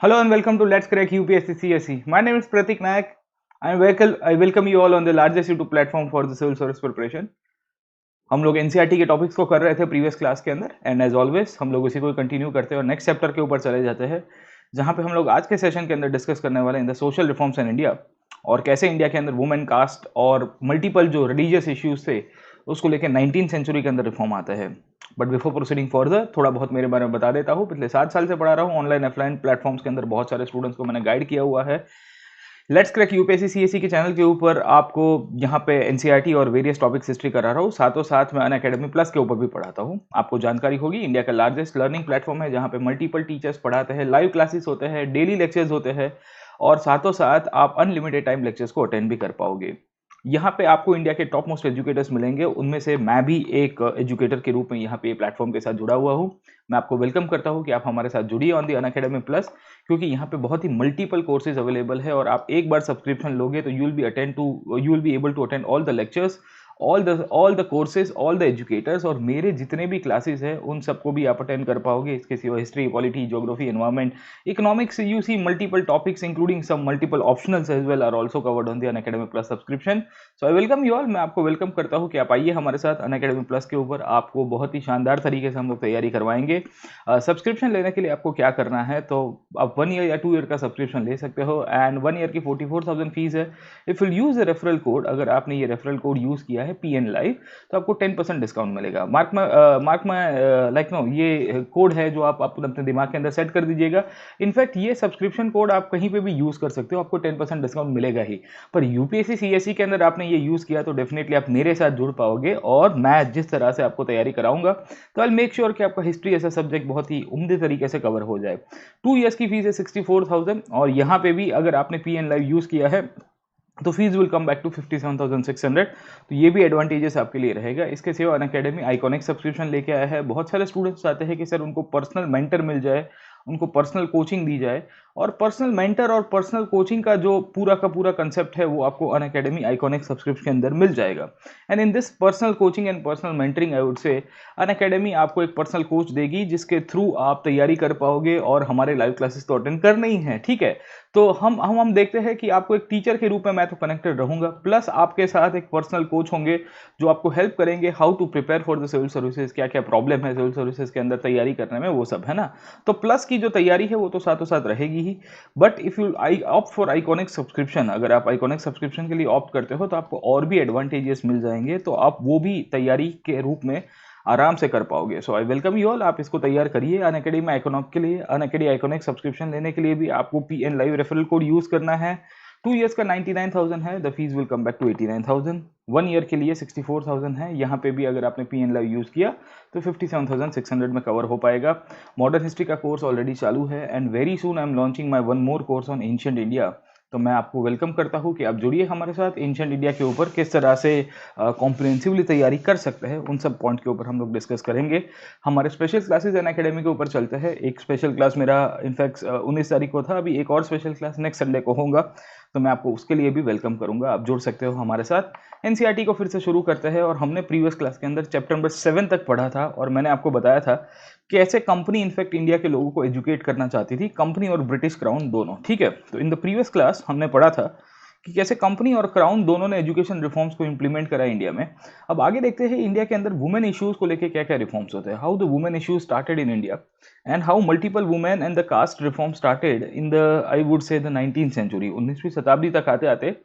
Hello and welcome to Let's Crack UPSC CSE. My name is Pratik Nayak. I welcome you all on the largest YouTube platform for the civil service preparation. हम लोग NCERT के topics को कर रहे थे previous class के अंदर and as always हम लोग उसी को कंटिन्यू करते हैं और नेक्स्ट चैप्टर के ऊपर चले जाते हैं जहां पे हम लोग आज के सेशन के अंदर डिस्कस करने वाले हैं in the social reforms in India और कैसे इंडिया के अंदर वुमेन कास्ट और मल्टीपल जो रिलीजियस इश्यूज थे उसको लेकर 19th सेंचुरी के अंदर रिफॉर्म आता है। बट बिफोर प्रोसीडिंग फर्दर थोड़ा बहुत मेरे बारे में बता देता हूँ। पिछले 7 साल से पढ़ा रहा हूँ ऑनलाइन ऑफलाइन प्लेटफॉर्म्स के अंदर, बहुत सारे स्टूडेंट्स को मैंने गाइड किया हुआ है। लेट्स क्रैक यूपीएससी सीएसई के चैनल के ऊपर आपको यहाँ पे एनसीईआरटी और वेरियस टॉपिक्स हिस्ट्री करा रहा हूँ, साथों साथ मैं अनअकैडमी प्लस के ऊपर भी पढ़ाता हूँ। आपको जानकारी होगी इंडिया का लार्जेस्ट लर्निंग प्लेटफॉर्म है जहाँ पे मल्टीपल टीचर्स पढ़ाते हैं, लाइव क्लासेस होते हैं, डेली लेक्चर्स होते हैं और साथों साथ आप अनलिमिटेड टाइम लेक्चर्स को अटेंड भी कर पाओगे। यहाँ पे आपको इंडिया के टॉप मोस्ट एजुकेटर्स मिलेंगे, उनमें से मैं भी एक एजुकेटर के रूप में यहाँ पे प्लेटफॉर्म के साथ जुड़ा हुआ हूँ। मैं आपको वेलकम करता हूँ कि आप हमारे साथ जुड़िए ऑन दी अनअकैडमी प्लस, क्योंकि यहाँ पे बहुत ही मल्टीपल कोर्सेज अवेलेबल है और आप एक बार सब्सक्रिप्शन लोगे तो you will be able to attend all the lectures, all the courses, all the educators और मेरे जितने भी क्लासेस हैं उन सबको भी आप अटेंड कर पाओगे। इसके सिवा history, polity, geography, environment, economics, you see multiple topics including some multiple optionals as well are also covered on the Unacademy plus subscription. So I welcome you all. मैं आपको वेलकम करता हूँ कि आप आइए हमारे साथ अनअकैडमी प्लस के ऊपर, आपको बहुत ही शानदार तरीके से हम लोग तैयारी करवाएंगे। सब्सक्रिप्शन लेने के लिए आपको क्या करना है, तो आप 1 ईयर या 2 ईयर का सब्सक्रिप्शन ले सकते हो एंड 1 ईयर की 44,000 फीस है। If you use the referral code, अगर आपने ये रेफरल कोड यूज किया है PN लाइव, तो आपको 10% डिस्काउंट मिलेगा। ये कोड है जो आप अपने दिमाग के अंदर सेट कर दीजिएगा। इनफैक्ट ये सब्सक्रिप्शन कोड आप कहीं पे भी यूज कर सकते हो, आपको 10% डिस्काउंट मिलेगा ही। पर यूपीएससी सीएसई के अंदर आपने ये यूज किया तो डेफिनेटली आप मेरे साथ जुड़ पाओगे और मैं जिस तरह से आपको तैयारी कराऊंगा तो आई मेक श्योर कि आपका हिस्ट्री ऐसा सब्जेक्ट बहुत ही उम्दे तरीके से कवर हो जाए। 2 ईयर्स की फीस है 64,000 और यहाँ पे भी अगर आपने PN लाइव यूज किया है तो fees will come back to 57,600। तो ये भी एडवांटेजेस आपके लिए रहेगा। इसके सिवा अनअकैडमी आइकॉनिक सब्सक्रिप्शन लेके आया है। बहुत सारे स्टूडेंट्स चाहते हैं कि सर उनको पर्सनल मेंटर मिल जाए, उनको पर्सनल कोचिंग दी जाए, और पर्सनल मेंटर और पर्सनल कोचिंग का जो पूरा का पूरा कंसेप्ट है वो आपको अनअकैडमी आइकॉनिक सब्सक्रिप्शन के अंदर मिल जाएगा। And in this personal coaching and personal mentoring I would से अनअकैडमी आपको एक पर्सनल कोच देगी जिसके थ्रू आप तैयारी कर पाओगे और हमारे लाइव क्लासेस तो अटेंड करने ही है, ठीक है। तो हम देखते हैं कि आपको एक टीचर के रूप में मैं तो कनेक्टेड रहूंगा, प्लस आपके साथ एक पर्सनल कोच होंगे जो आपको हेल्प करेंगे how to prepare for the civil services, क्या क्या प्रॉब्लम है सिविल सर्विसेज के अंदर तैयारी करने में, वो सब है ना। तो प्लस की जो तैयारी है वो तो साथों साथ रहेगी ही। But if you opt for iconic subscription, अगर आप आइकॉनिक सब्सक्रिप्शन के लिए ऑप्ट करते हो तो आपको और भी एडवांटेजेस मिल जाएंगे, तो आप वो भी तैयारी के रूप में आराम से कर पाओगे। सो आई वेलकम यू ऑल, आप इसको तैयार करिए। अनअकैडमी आइकॉनिक के लिए, अनअकैडमी आइकॉनिक सब्सक्रिप्शन लेने के लिए भी आपको PN live referral code use करना है। 2 ईयर्स का 99,000 है, the fees will come back to 89,000। 1 year के लिए 64,000 है। यहाँ पे भी अगर आपने PN लाइव यूज किया तो 57,600 में कवर हो पाएगा। मॉडर्न हिस्ट्री का कोर्स ऑलरेडी चालू है and very soon I am launching my 1 more course on ancient India. तो मैं आपको वेलकम करता हूं कि आप जुड़िए हमारे साथ। एंशिएंट इंडिया के ऊपर किस तरह से कॉम्प्रिहेंसिवली तैयारी कर सकते हैं उन सब पॉइंट के ऊपर हम लोग डिस्कस करेंगे। हमारे स्पेशल क्लासेस अनअकैडमी के ऊपर चलते हैं। एक स्पेशल क्लास मेरा इनफैक्ट 19 तारीख को था, अभी एक और स्पेशल क्लास नेक्स्ट संडे को होगा, तो मैं आपको उसके लिए भी वेलकम करूंगा। आप जुड़ सकते हो हमारे साथ। एनसीईआरटी को फिर से शुरू करते हैं और हमने प्रीवियस क्लास के अंदर चैप्टर नंबर 7 तक पढ़ा था और मैंने आपको बताया था कि ऐसे कंपनी इनफैक्ट इंडिया के लोगों को एजुकेट करना चाहती थी, कंपनी और ब्रिटिश क्राउन दोनों, ठीक है। तो इन द प्रीवियस क्लास हमने पढ़ा था कि कैसे कंपनी और क्राउन दोनों ने एजुकेशन रिफॉर्म्स को इंप्लीमेंट करा इंडिया में। अब आगे देखते हैं इंडिया के अंदर वुमेन इश्यूज को लेकर क्या क्या रिफॉर्म्स होते हैं, how the women issues started in India and how multiple women and the caste reform started in the I would say the 19th century. 19वीं शताब्दी तक आते आते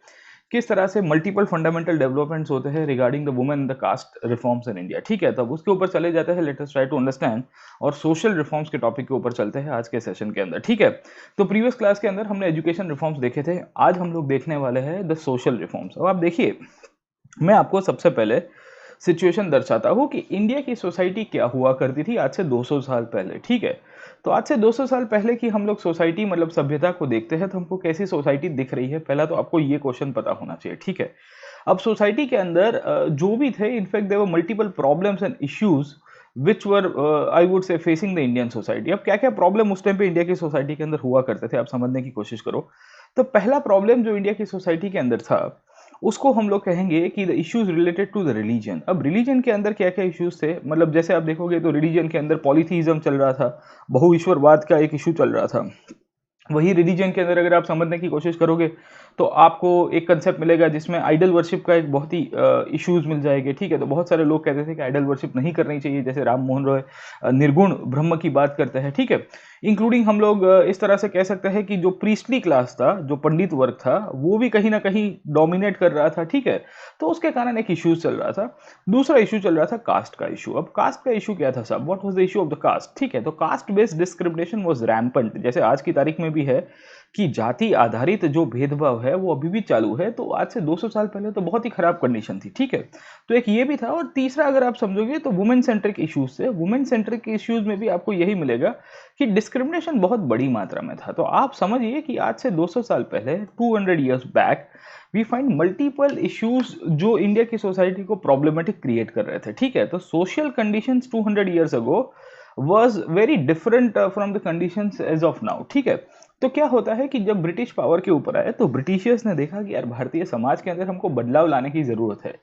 किस तरह से मल्टीपल फंडामेंटल डेवलपमेंट्स होते हैं regarding the women and the caste reforms in India, ठीक है। तब उसके ऊपर चले जाते हैं, let us try to understand, और सोशल रिफॉर्म्स के टॉपिक के ऊपर चलते हैं आज के सेशन के अंदर, ठीक है। तो प्रीवियस क्लास के अंदर हमने एजुकेशन रिफॉर्म्स देखे थे, आज हम लोग देखने वाले हैं द सोशल रिफॉर्म्स। अब आप देखिए, मैं आपको सबसे पहले सिचुएशन दर्शाता हूँ कि इंडिया की सोसाइटी क्या हुआ करती थी आज से 200 साल पहले, ठीक है। तो आज से 200 साल पहले की हम लोग सोसाइटी मतलब सभ्यता को देखते हैं तो हमको कैसी सोसाइटी दिख रही है, पहला तो आपको ये क्वेश्चन पता होना चाहिए, ठीक है। अब सोसाइटी के अंदर जो भी थे, in fact there were multiple problems and issues which were I would say facing the Indian society. अब क्या क्या प्रॉब्लम उस टाइम पे इंडिया की सोसाइटी के अंदर हुआ करते थे, आप समझने की कोशिश करो। तो पहला प्रॉब्लम जो इंडिया की सोसाइटी के अंदर था उसको हम लोग कहेंगे कि the issues related to the religion. अब रिलीजन के अंदर क्या क्या इश्यूज थे, मतलब जैसे आप देखोगे तो रिलीजन के अंदर पॉलीथीइज्म चल रहा था, बहुईश्वरवाद का एक इशू चल रहा था। वही रिलीजन के अंदर अगर आप समझने की कोशिश करोगे तो आपको एक कंसेप्ट मिलेगा जिसमें आइडल वर्शिप का एक बहुत ही इश्यूज मिल जाएंगे, ठीक है। तो बहुत सारे लोग कहते थे कि आइडल वर्शिप नहीं करनी चाहिए, जैसे राम मोहन रॉय निर्गुण ब्रह्म की बात करते हैं, ठीक है। इंक्लूडिंग हम लोग इस तरह से कह सकते हैं कि जो प्रीस्टली क्लास था, जो पंडित वर्ग था, वो भी कहीं ना कहीं डोमिनेट कर रहा था, ठीक है। तो उसके कारण एक इश्यूज चल रहा था। दूसरा इशू चल रहा था कास्ट का इशू। अब कास्ट का इशू क्या था साहब? What was the issue of the caste, ठीक है। तो caste based discrimination was rampant, जैसे आज की तारीख में भी है कि जाति आधारित जो भेदभाव है वो अभी भी चालू है। तो आज से 200 साल पहले तो बहुत ही खराब कंडीशन थी, ठीक है। तो एक ये भी था। और तीसरा अगर आप समझोगे तो वुमेन सेंट्रिक इश्यूज से, वुमेन सेंट्रिक इश्यूज में भी आपको यही मिलेगा कि डिस्क्रिमिनेशन बहुत बड़ी मात्रा में था। तो आप समझिए कि आज से 200 साल पहले, 200 years back, we find multiple issues जो इंडिया की सोसाइटी को प्रॉब्लमेटिक क्रिएट कर रहे थे, ठीक है। तो social conditions 200 years ago was very different from the conditions as of now, ठीक है। तो क्या होता है कि जब ब्रिटिश पावर के ऊपर आए तो ब्रिटिशियर्स ने देखा कि यार भारतीय समाज के अंदर हमको बदलाव लाने की जरूरत है।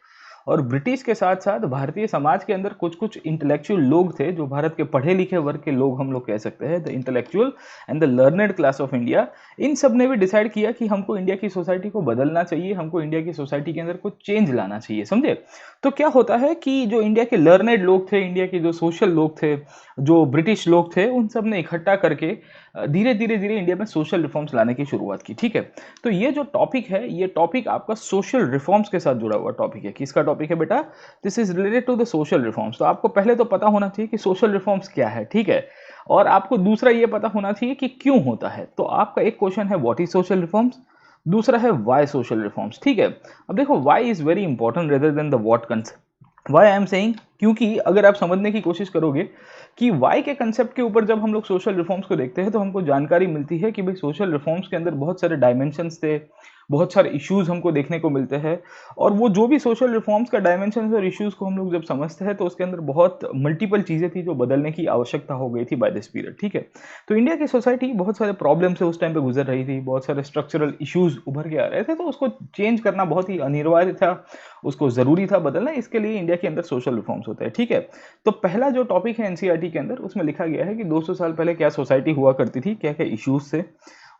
और ब्रिटिश के साथ साथ भारतीय समाज के अंदर कुछ कुछ इंटेलेक्चुअल लोग थे, जो भारत के पढ़े लिखे वर्ग के लोग हम लोग कह सकते हैं, the intellectual and the learned class of India. इन सब ने भी डिसाइड किया कि हमको इंडिया की सोसाइटी को बदलना चाहिए, हमको इंडिया की सोसाइटी के अंदर कुछ चेंज लाना चाहिए, समझे। तो क्या होता है कि जो इंडिया के लर्नेड लोग थे, इंडिया के जो सोशल लोग थे, जो ब्रिटिश लोग थे, उन सब ने इकट्ठा करके धीरे धीरे धीरे इंडिया में सोशल रिफॉर्म्स लाने की शुरुआत की, ठीक है। तो ये जो टॉपिक है, ये टॉपिक आपका सोशल रिफॉर्म्स के साथ जुड़ा हुआ टॉपिक है। किसका टॉपिक है बेटा? This is related to the social reforms. तो आपको पहले तो पता होना चाहिए कि सोशल रिफॉर्म्स क्या है, ठीक है। और आपको दूसरा ये पता होना चाहिए कि क्यों होता है। तो आपका एक क्वेश्चन है व्हाट इज सोशल रिफॉर्म्स, दूसरा है व्हाई सोशल रिफॉर्म्स, ठीक है। अब देखो why is very important rather than the what concept. Why I am saying, क्योंकि अगर आप समझने की कोशिश करोगे कि वाई के कंसेप्ट के ऊपर जब हम लोग सोशल रिफॉर्म्स को देखते हैं तो हमको जानकारी मिलती है कि भाई सोशल रिफॉर्म्स के अंदर बहुत सारे डायमेंशंस थे, बहुत सारे इश्यूज हमको देखने को मिलते हैं। और वो जो भी सोशल रिफॉर्म्स का डायमेंशंस और इश्यूज को हम लोग जब समझते हैं तो उसके अंदर बहुत मल्टीपल चीज़ें थी जो बदलने की आवश्यकता हो गई थी बाय दिस पीरियड, ठीक है। तो इंडिया की सोसाइटी बहुत सारे प्रॉब्लम से उस टाइम पे गुजर रही थी, बहुत सारे स्ट्रक्चरल इश्यूज उभर के आ रहे थे, तो उसको चेंज करना बहुत ही अनिवार्य था, उसको ज़रूरी था बदलना। इसके लिए इंडिया के अंदर सोशल रिफॉर्म्स होते हैं, ठीक है। तो पहला जो टॉपिक है एनसीईआरटी के अंदर, उसमें लिखा गया है कि 200 साल पहले क्या सोसाइटी हुआ करती थी, क्या क्या इश्यूज थे।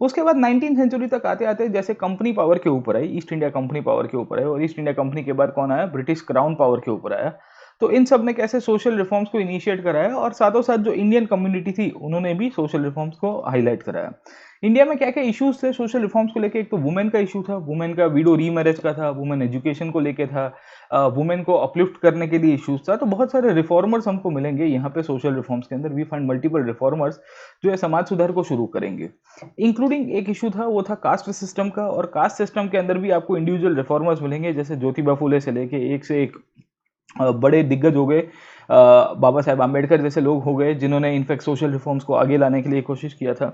उसके बाद 19th सेंचुरी तक आते आते जैसे कंपनी पावर के ऊपर आई, ईस्ट इंडिया कंपनी पावर के ऊपर है, और ईस्ट इंडिया कंपनी के बाद कौन आया? ब्रिटिश क्राउन पावर के ऊपर आया। तो इन सब ने कैसे सोशल रिफॉर्म्स को इनिशिएट कराया, और साथों साथ जो इंडियन कम्युनिटी थी उन्होंने भी सोशल रिफॉर्म्स को हाईलाइट कराया। इंडिया में क्या क्या इश्यूज थे सोशल रिफॉर्म्स को लेके? एक तो वुमेन का इशू था, वुमेन का विडो रीमैरिज का था, वुमेन एजुकेशन को लेके था, वुमेन को अपलिफ्ट करने के लिए इश्यूज था। तो बहुत सारे रिफॉर्मर्स हमको मिलेंगे यहाँ पे सोशल रिफॉर्म्स के अंदर। वी फाइंड मल्टीपल रिफॉर्मर्स जो है समाज सुधार को शुरू करेंगे। इंक्लूडिंग एक इशू था, वो था कास्ट सिस्टम का। और कास्ट सिस्टम के अंदर भी आपको इंडिविजुअल रिफॉर्मर्स मिलेंगे, जैसे ज्योतिबा फुले से लेके एक से एक बड़े दिग्गज हो गए, बाबा साहेब आम्बेडकर जैसे लोग हो गए, जिन्होंने इनफैक्ट सोशल रिफॉर्म्स को आगे लाने के लिए कोशिश किया था।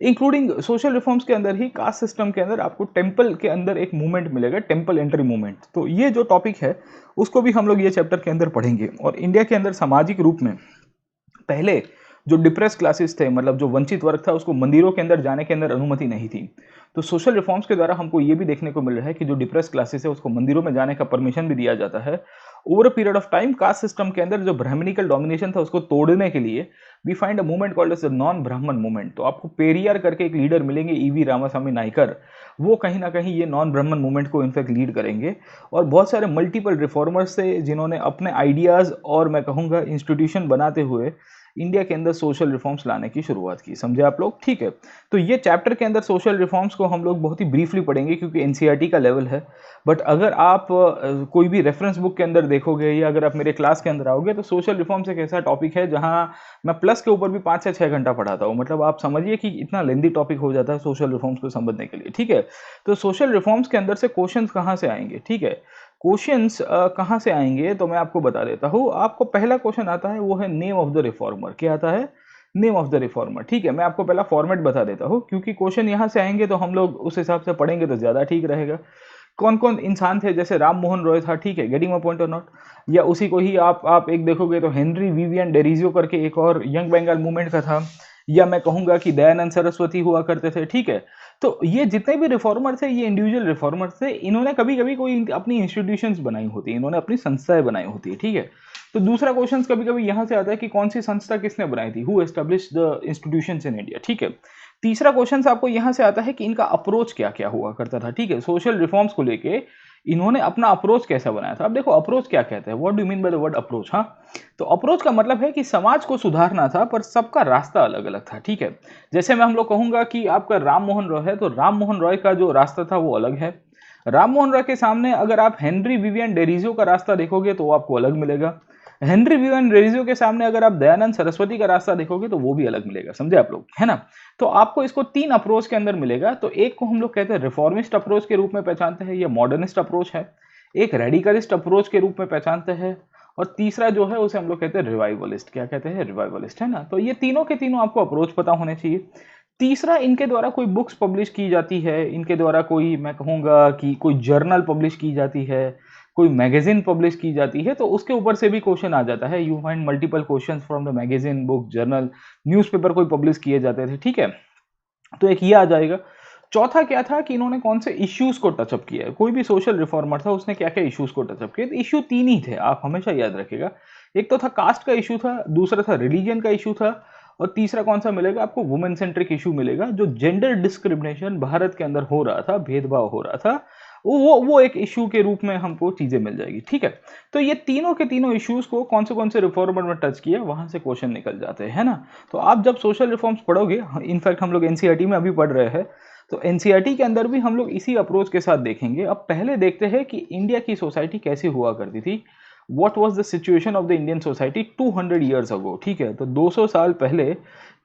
इंक्लूडिंग सोशल रिफॉर्म्स के अंदर ही कास्ट सिस्टम के अंदर आपको टेम्पल के अंदर एक मूवमेंट मिलेगा, टेम्पल एंट्री मूवमेंट। तो ये जो टॉपिक है उसको भी हम लोग ये चैप्टर के अंदर पढ़ेंगे। और इंडिया के अंदर सामाजिक रूप में पहले जो डिप्रेस क्लासेस थे, मतलब जो वंचित वर्ग था, उसको मंदिरों के अंदर जाने के अंदर अनुमति नहीं थी। तो सोशल रिफॉर्म्स के द्वारा हमको ये भी देखने को मिल रहा है कि जो डिप्रेस क्लासेस है उसको मंदिरों में जाने का परमिशन भी दिया जाता है। Over a period of time caste system के अंदर जो ब्राह्मणिकल डोमिनेशन था उसको तोड़ने के लिए we find a movement called as the non Brahmin movement. तो आपको पेरियार करके एक लीडर मिलेंगे, ईवी रामास्वामी नायकर, वो कहीं ना कहीं ये नॉन ब्राह्मण मूवमेंट को इनफैक्ट लीड करेंगे। और बहुत सारे मल्टीपल रिफॉर्मर्स थे जिन्होंने अपने आइडियाज और मैं कहूँगा इंस्टीट्यूशन बनाते हुए इंडिया के अंदर सोशल रिफॉर्म्स लाने की शुरुआत की। समझे आप लोग? ठीक है। तो ये चैप्टर के अंदर सोशल रिफॉर्म्स को हम लोग बहुत ही ब्रीफली पढ़ेंगे क्योंकि एनसीईआरटी का लेवल है। बट अगर आप कोई भी रेफरेंस बुक के अंदर देखोगे या अगर आप मेरे क्लास के अंदर आओगे तो सोशल रिफॉर्म्स एक ऐसा टॉपिक है जहां मैं प्लस के ऊपर भी 5 से 6 घंटा पढ़ाता हूँ। मतलब आप समझिए कि इतना लेंदी टॉपिक हो जाता है सोशल रिफॉर्म्स को समझने के लिए, ठीक है। तो सोशल रिफॉर्म्स के अंदर से क्वेश्चन कहाँ से आएंगे, ठीक है। क्वेश्चंस कहाँ से आएंगे तो मैं आपको बता देता हूँ। आपको पहला क्वेश्चन आता है, वो है नेम ऑफ द रिफॉर्मर। क्या आता है? नेम ऑफ द रिफॉर्मर, ठीक है। मैं आपको पहला फॉर्मेट बता देता हूँ क्योंकि क्वेश्चन यहाँ से आएंगे तो हम लोग उस हिसाब से पढ़ेंगे तो ज़्यादा ठीक रहेगा। कौन कौन इंसान थे? जैसे राम मोहन रॉय था, ठीक है, गेटिंग माय पॉइंट और नॉट। या उसी को ही आप एक देखोगे तो हेनरी विवियन डेरिजियो करके एक और यंग बंगाल मूवमेंट का था। या मैं कहूंगा कि दयानंद सरस्वती हुआ करते थे, ठीक है। तो ये जितने भी रिफॉर्मर थे ये इंडिविजुअल रिफॉर्मर थे। इन्होंने कभी कभी कोई अपनी इंस्टीट्यूशंस बनाई होती है, इन्होंने अपनी संस्थाएं बनाई होती है, ठीक है। तो दूसरा क्वेश्चन कभी कभी यहां से आता है कि कौन सी संस्था किसने बनाई थी, who established the institutions in India, ठीक है। तीसरा क्वेश्चन आपको यहाँ से आता है कि इनका अप्रोच क्या क्या हुआ करता था, ठीक है, सोशल रिफॉर्म्स को लेके इन्होंने अपना अप्रोच कैसा बनाया था। अब देखो अप्रोच क्या कहते हैं, what do mean by the word approach. हाँ, तो अप्रोच का मतलब है कि समाज को सुधारना था पर सबका रास्ता अलग अलग था, ठीक है। जैसे मैं हम लोग कहूंगा कि आपका राम मोहन रॉय है, तो राम मोहन रॉय का जो रास्ता था वो अलग है। राम मोहन रॉय के सामने अगर आप हेनरी विवियन डेरिजियो का रास्ता देखोगे तो वो आपको अलग मिलेगा। हेनरी विवियन डेरिजियो के सामने अगर आप दयानंद सरस्वती का रास्ता देखोगे तो वो भी अलग मिलेगा, समझे आप लोग, है ना। तो आपको इसको तीन अप्रोच के अंदर मिलेगा। तो एक को हम लोग कहते हैं रिफॉर्मिस्ट अप्रोच के रूप में पहचानते हैं, ये मॉडर्निस्ट अप्रोच है। एक रेडिकलिस्ट अप्रोच के रूप में पहचानते हैं, और तीसरा जो है उसे हम लोग कहते हैं रिवाइवलिस्ट। क्या कहते हैं, रिवाइवलिस्ट, है ना। तो ये तीनों के तीनों आपको अप्रोच पता होने चाहिए। तीसरा, इनके द्वारा कोई बुक्स पब्लिश की जाती है, इनके द्वारा कोई, मैं कहूंगा कि कोई जर्नल पब्लिश की जाती है, कोई मैगजीन पब्लिश की जाती है, तो उसके ऊपर से भी क्वेश्चन आ जाता है। You find multiple questions from the magazine, book, journal, newspaper कोई पब्लिश किए जाते थे, ठीक है। तो एक ये आ जाएगा। चौथा क्या था कि इन्होंने कौन से इश्यूज को टचअप किया है, कोई भी सोशल रिफॉर्मर था उसने क्या क्या इश्यूज को टचअप किया। तो इश्यू तीन ही थे, आप हमेशा याद रखिएगा। एक तो था कास्ट का इशू था, दूसरा था रिलीजन का इशू था, और तीसरा कौन सा मिलेगा आपको, वुमेन सेंट्रिक इशू मिलेगा। जो जेंडर डिस्क्रिमिनेशन भारत के अंदर हो रहा था, भेदभाव हो रहा था, वो एक इशू के रूप में हमको चीजें मिल जाएगी, ठीक है। तो ये तीनों के तीनों इश्यूज को कौन से रिफॉर्मर में टच किया, वहां से क्वेश्चन निकल जाते हैं, है ना। तो आप जब सोशल रिफॉर्म्स पढ़ोगे, इनफैक्ट हम लोग एनसीईआरटी में अभी पढ़ रहे हैं, तो एनसीईआरटी के अंदर भी हम लोग इसी अप्रोच के साथ देखेंगे। अब पहले देखते हैं कि इंडिया की सोसाइटी कैसी हुआ करती थी, what was the situation of the Indian society 200 years अगो, ठीक है। तो 200 साल पहले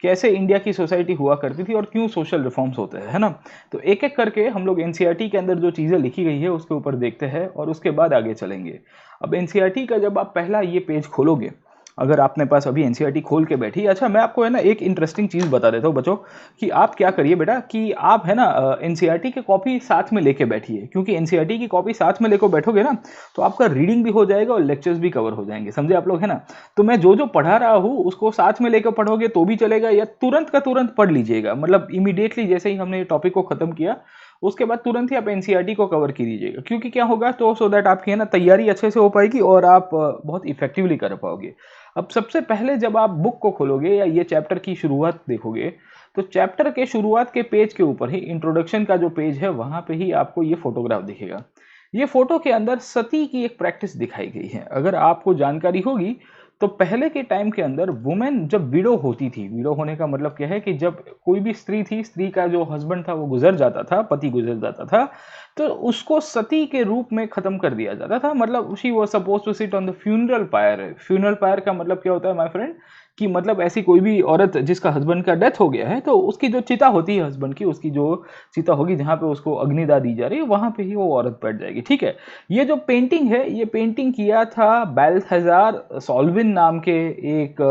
कैसे इंडिया की सोसाइटी हुआ करती थी और क्यों सोशल रिफॉर्म्स होते हैं, है ना। तो एक एक करके हम लोग एनसीईआरटी के अंदर जो चीज़ें लिखी गई है उसके ऊपर देखते हैं और उसके बाद आगे चलेंगे। अब एनसीईआरटी का जब आप पहला ये पेज खोलोगे, अगर आपने पास अभी एनसीईआरटी खोल के बैठी, अच्छा मैं आपको है ना एक इंटरेस्टिंग चीज़ बता देता हूँ बच्चों, कि आप क्या करिए बेटा कि आप है ना एनसीईआरटी की कॉपी साथ में लेके बैठिए, क्योंकि एनसीईआरटी की कॉपी साथ में लेकर बैठोगे ना तो आपका रीडिंग भी हो जाएगा और लेक्चर्स भी कवर हो जाएंगे, समझे आप लोग, है ना। तो मैं जो जो पढ़ा रहा हूँ उसको साथ में लेकर पढ़ोगे तो भी चलेगा, या तुरंत का तुरंत पढ़ लीजिएगा, मतलब इमीडिएटली जैसे ही हमने टॉपिक को खत्म किया उसके बाद तुरंत ही आप एनसीईआरटी को कवर की दीजिएगा। क्योंकि क्या होगा, तो सो दैट आपकी है ना तैयारी अच्छे से हो पाएगी और आप बहुत इफेक्टिवली कर पाओगे। अब सबसे पहले जब आप बुक को खोलोगे या ये चैप्टर की शुरुआत देखोगे, तो चैप्टर के शुरुआत के पेज के ऊपर ही इंट्रोडक्शन का जो पेज है वहां पे ही आपको ये फोटोग्राफ दिखेगा। ये फोटो के अंदर सती की एक प्रैक्टिस दिखाई गई है। अगर आपको जानकारी होगी तो पहले के टाइम के अंदर वुमेन जब विडो होती थी, विडो होने का मतलब क्या है कि जब कोई भी स्त्री थी, स्त्री का जो हस्बैंड था वो गुजर जाता था, पति गुजर जाता था, तो उसको सती के रूप में खत्म कर दिया जाता था। मतलब she was suppose to sit on the funeral pyre. Funeral pyre का मतलब क्या होता है माय फ्रेंड, कि मतलब ऐसी कोई भी औरत जिसका हस्बैंड का डेथ हो गया है तो उसकी जो चिता होती है हस्बैंड की, उसकी जो चिता होगी जहाँ पे उसको अग्निदा दी जा रही है वहां पे ही वो औरत बैठ जाएगी, ठीक है। ये जो पेंटिंग है, ये पेंटिंग किया था बाल्थाजार सॉल्विन नाम के एक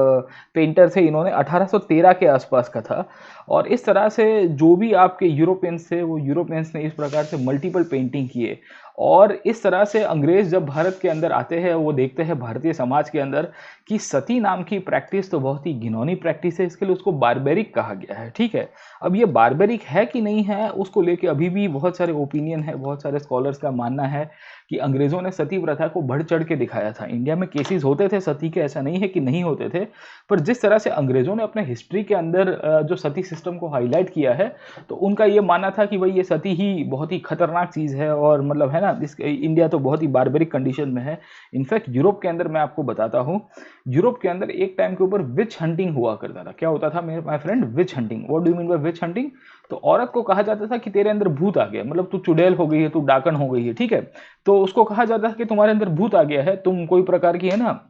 पेंटर थे, इन्होंने 1813 के आसपास का था। और इस तरह से जो भी आपके यूरोपियंस थे वो यूरोपियंस ने इस प्रकार से मल्टीपल पेंटिंग किए। और इस तरह से अंग्रेज जब भारत के अंदर आते हैं वो देखते हैं भारतीय समाज के अंदर कि सती नाम की प्रैक्टिस तो बहुत ही घिनौनी प्रैक्टिस है, इसके लिए उसको बारबेरिक कहा गया है, ठीक है। अब ये बारबेरिक है कि नहीं है उसको लेके अभी भी बहुत सारे ओपिनियन है, बहुत सारे स्कॉलर्स का मानना है कि अंग्रेजों ने सती प्रथा को बढ़ चढ़ के दिखाया था। इंडिया में केसेस होते थे सती के, ऐसा नहीं है कि नहीं होते थे, पर जिस तरह से अंग्रेजों ने अपने हिस्ट्री के अंदर जो सती सिस्टम को हाईलाइट किया है, तो उनका ये मानना था कि भाई ये सती ही बहुत ही खतरनाक चीज़ है, और मतलब है ना इस इंडिया तो बहुत ही बारबेरिक कंडीशन में है। इनफैक्ट यूरोप के अंदर मैं आपको बताता हूँ, यूरोप के अंदर एक टाइम के ऊपर विच हंटिंग हुआ करता था। क्या होता था मेरे my friend, which hunting. What do you mean by which hunting. तो औरत को कहा जाता था कि तेरे अंदर भूत आ गया, मतलब तू चुड़ैल हो गई है, तू डाकन हो गई है, ठीक है। तो उसको कहा जाता है कि तुम्हारे अंदर भूत आ गया है, तुम कोई प्रकार की है ना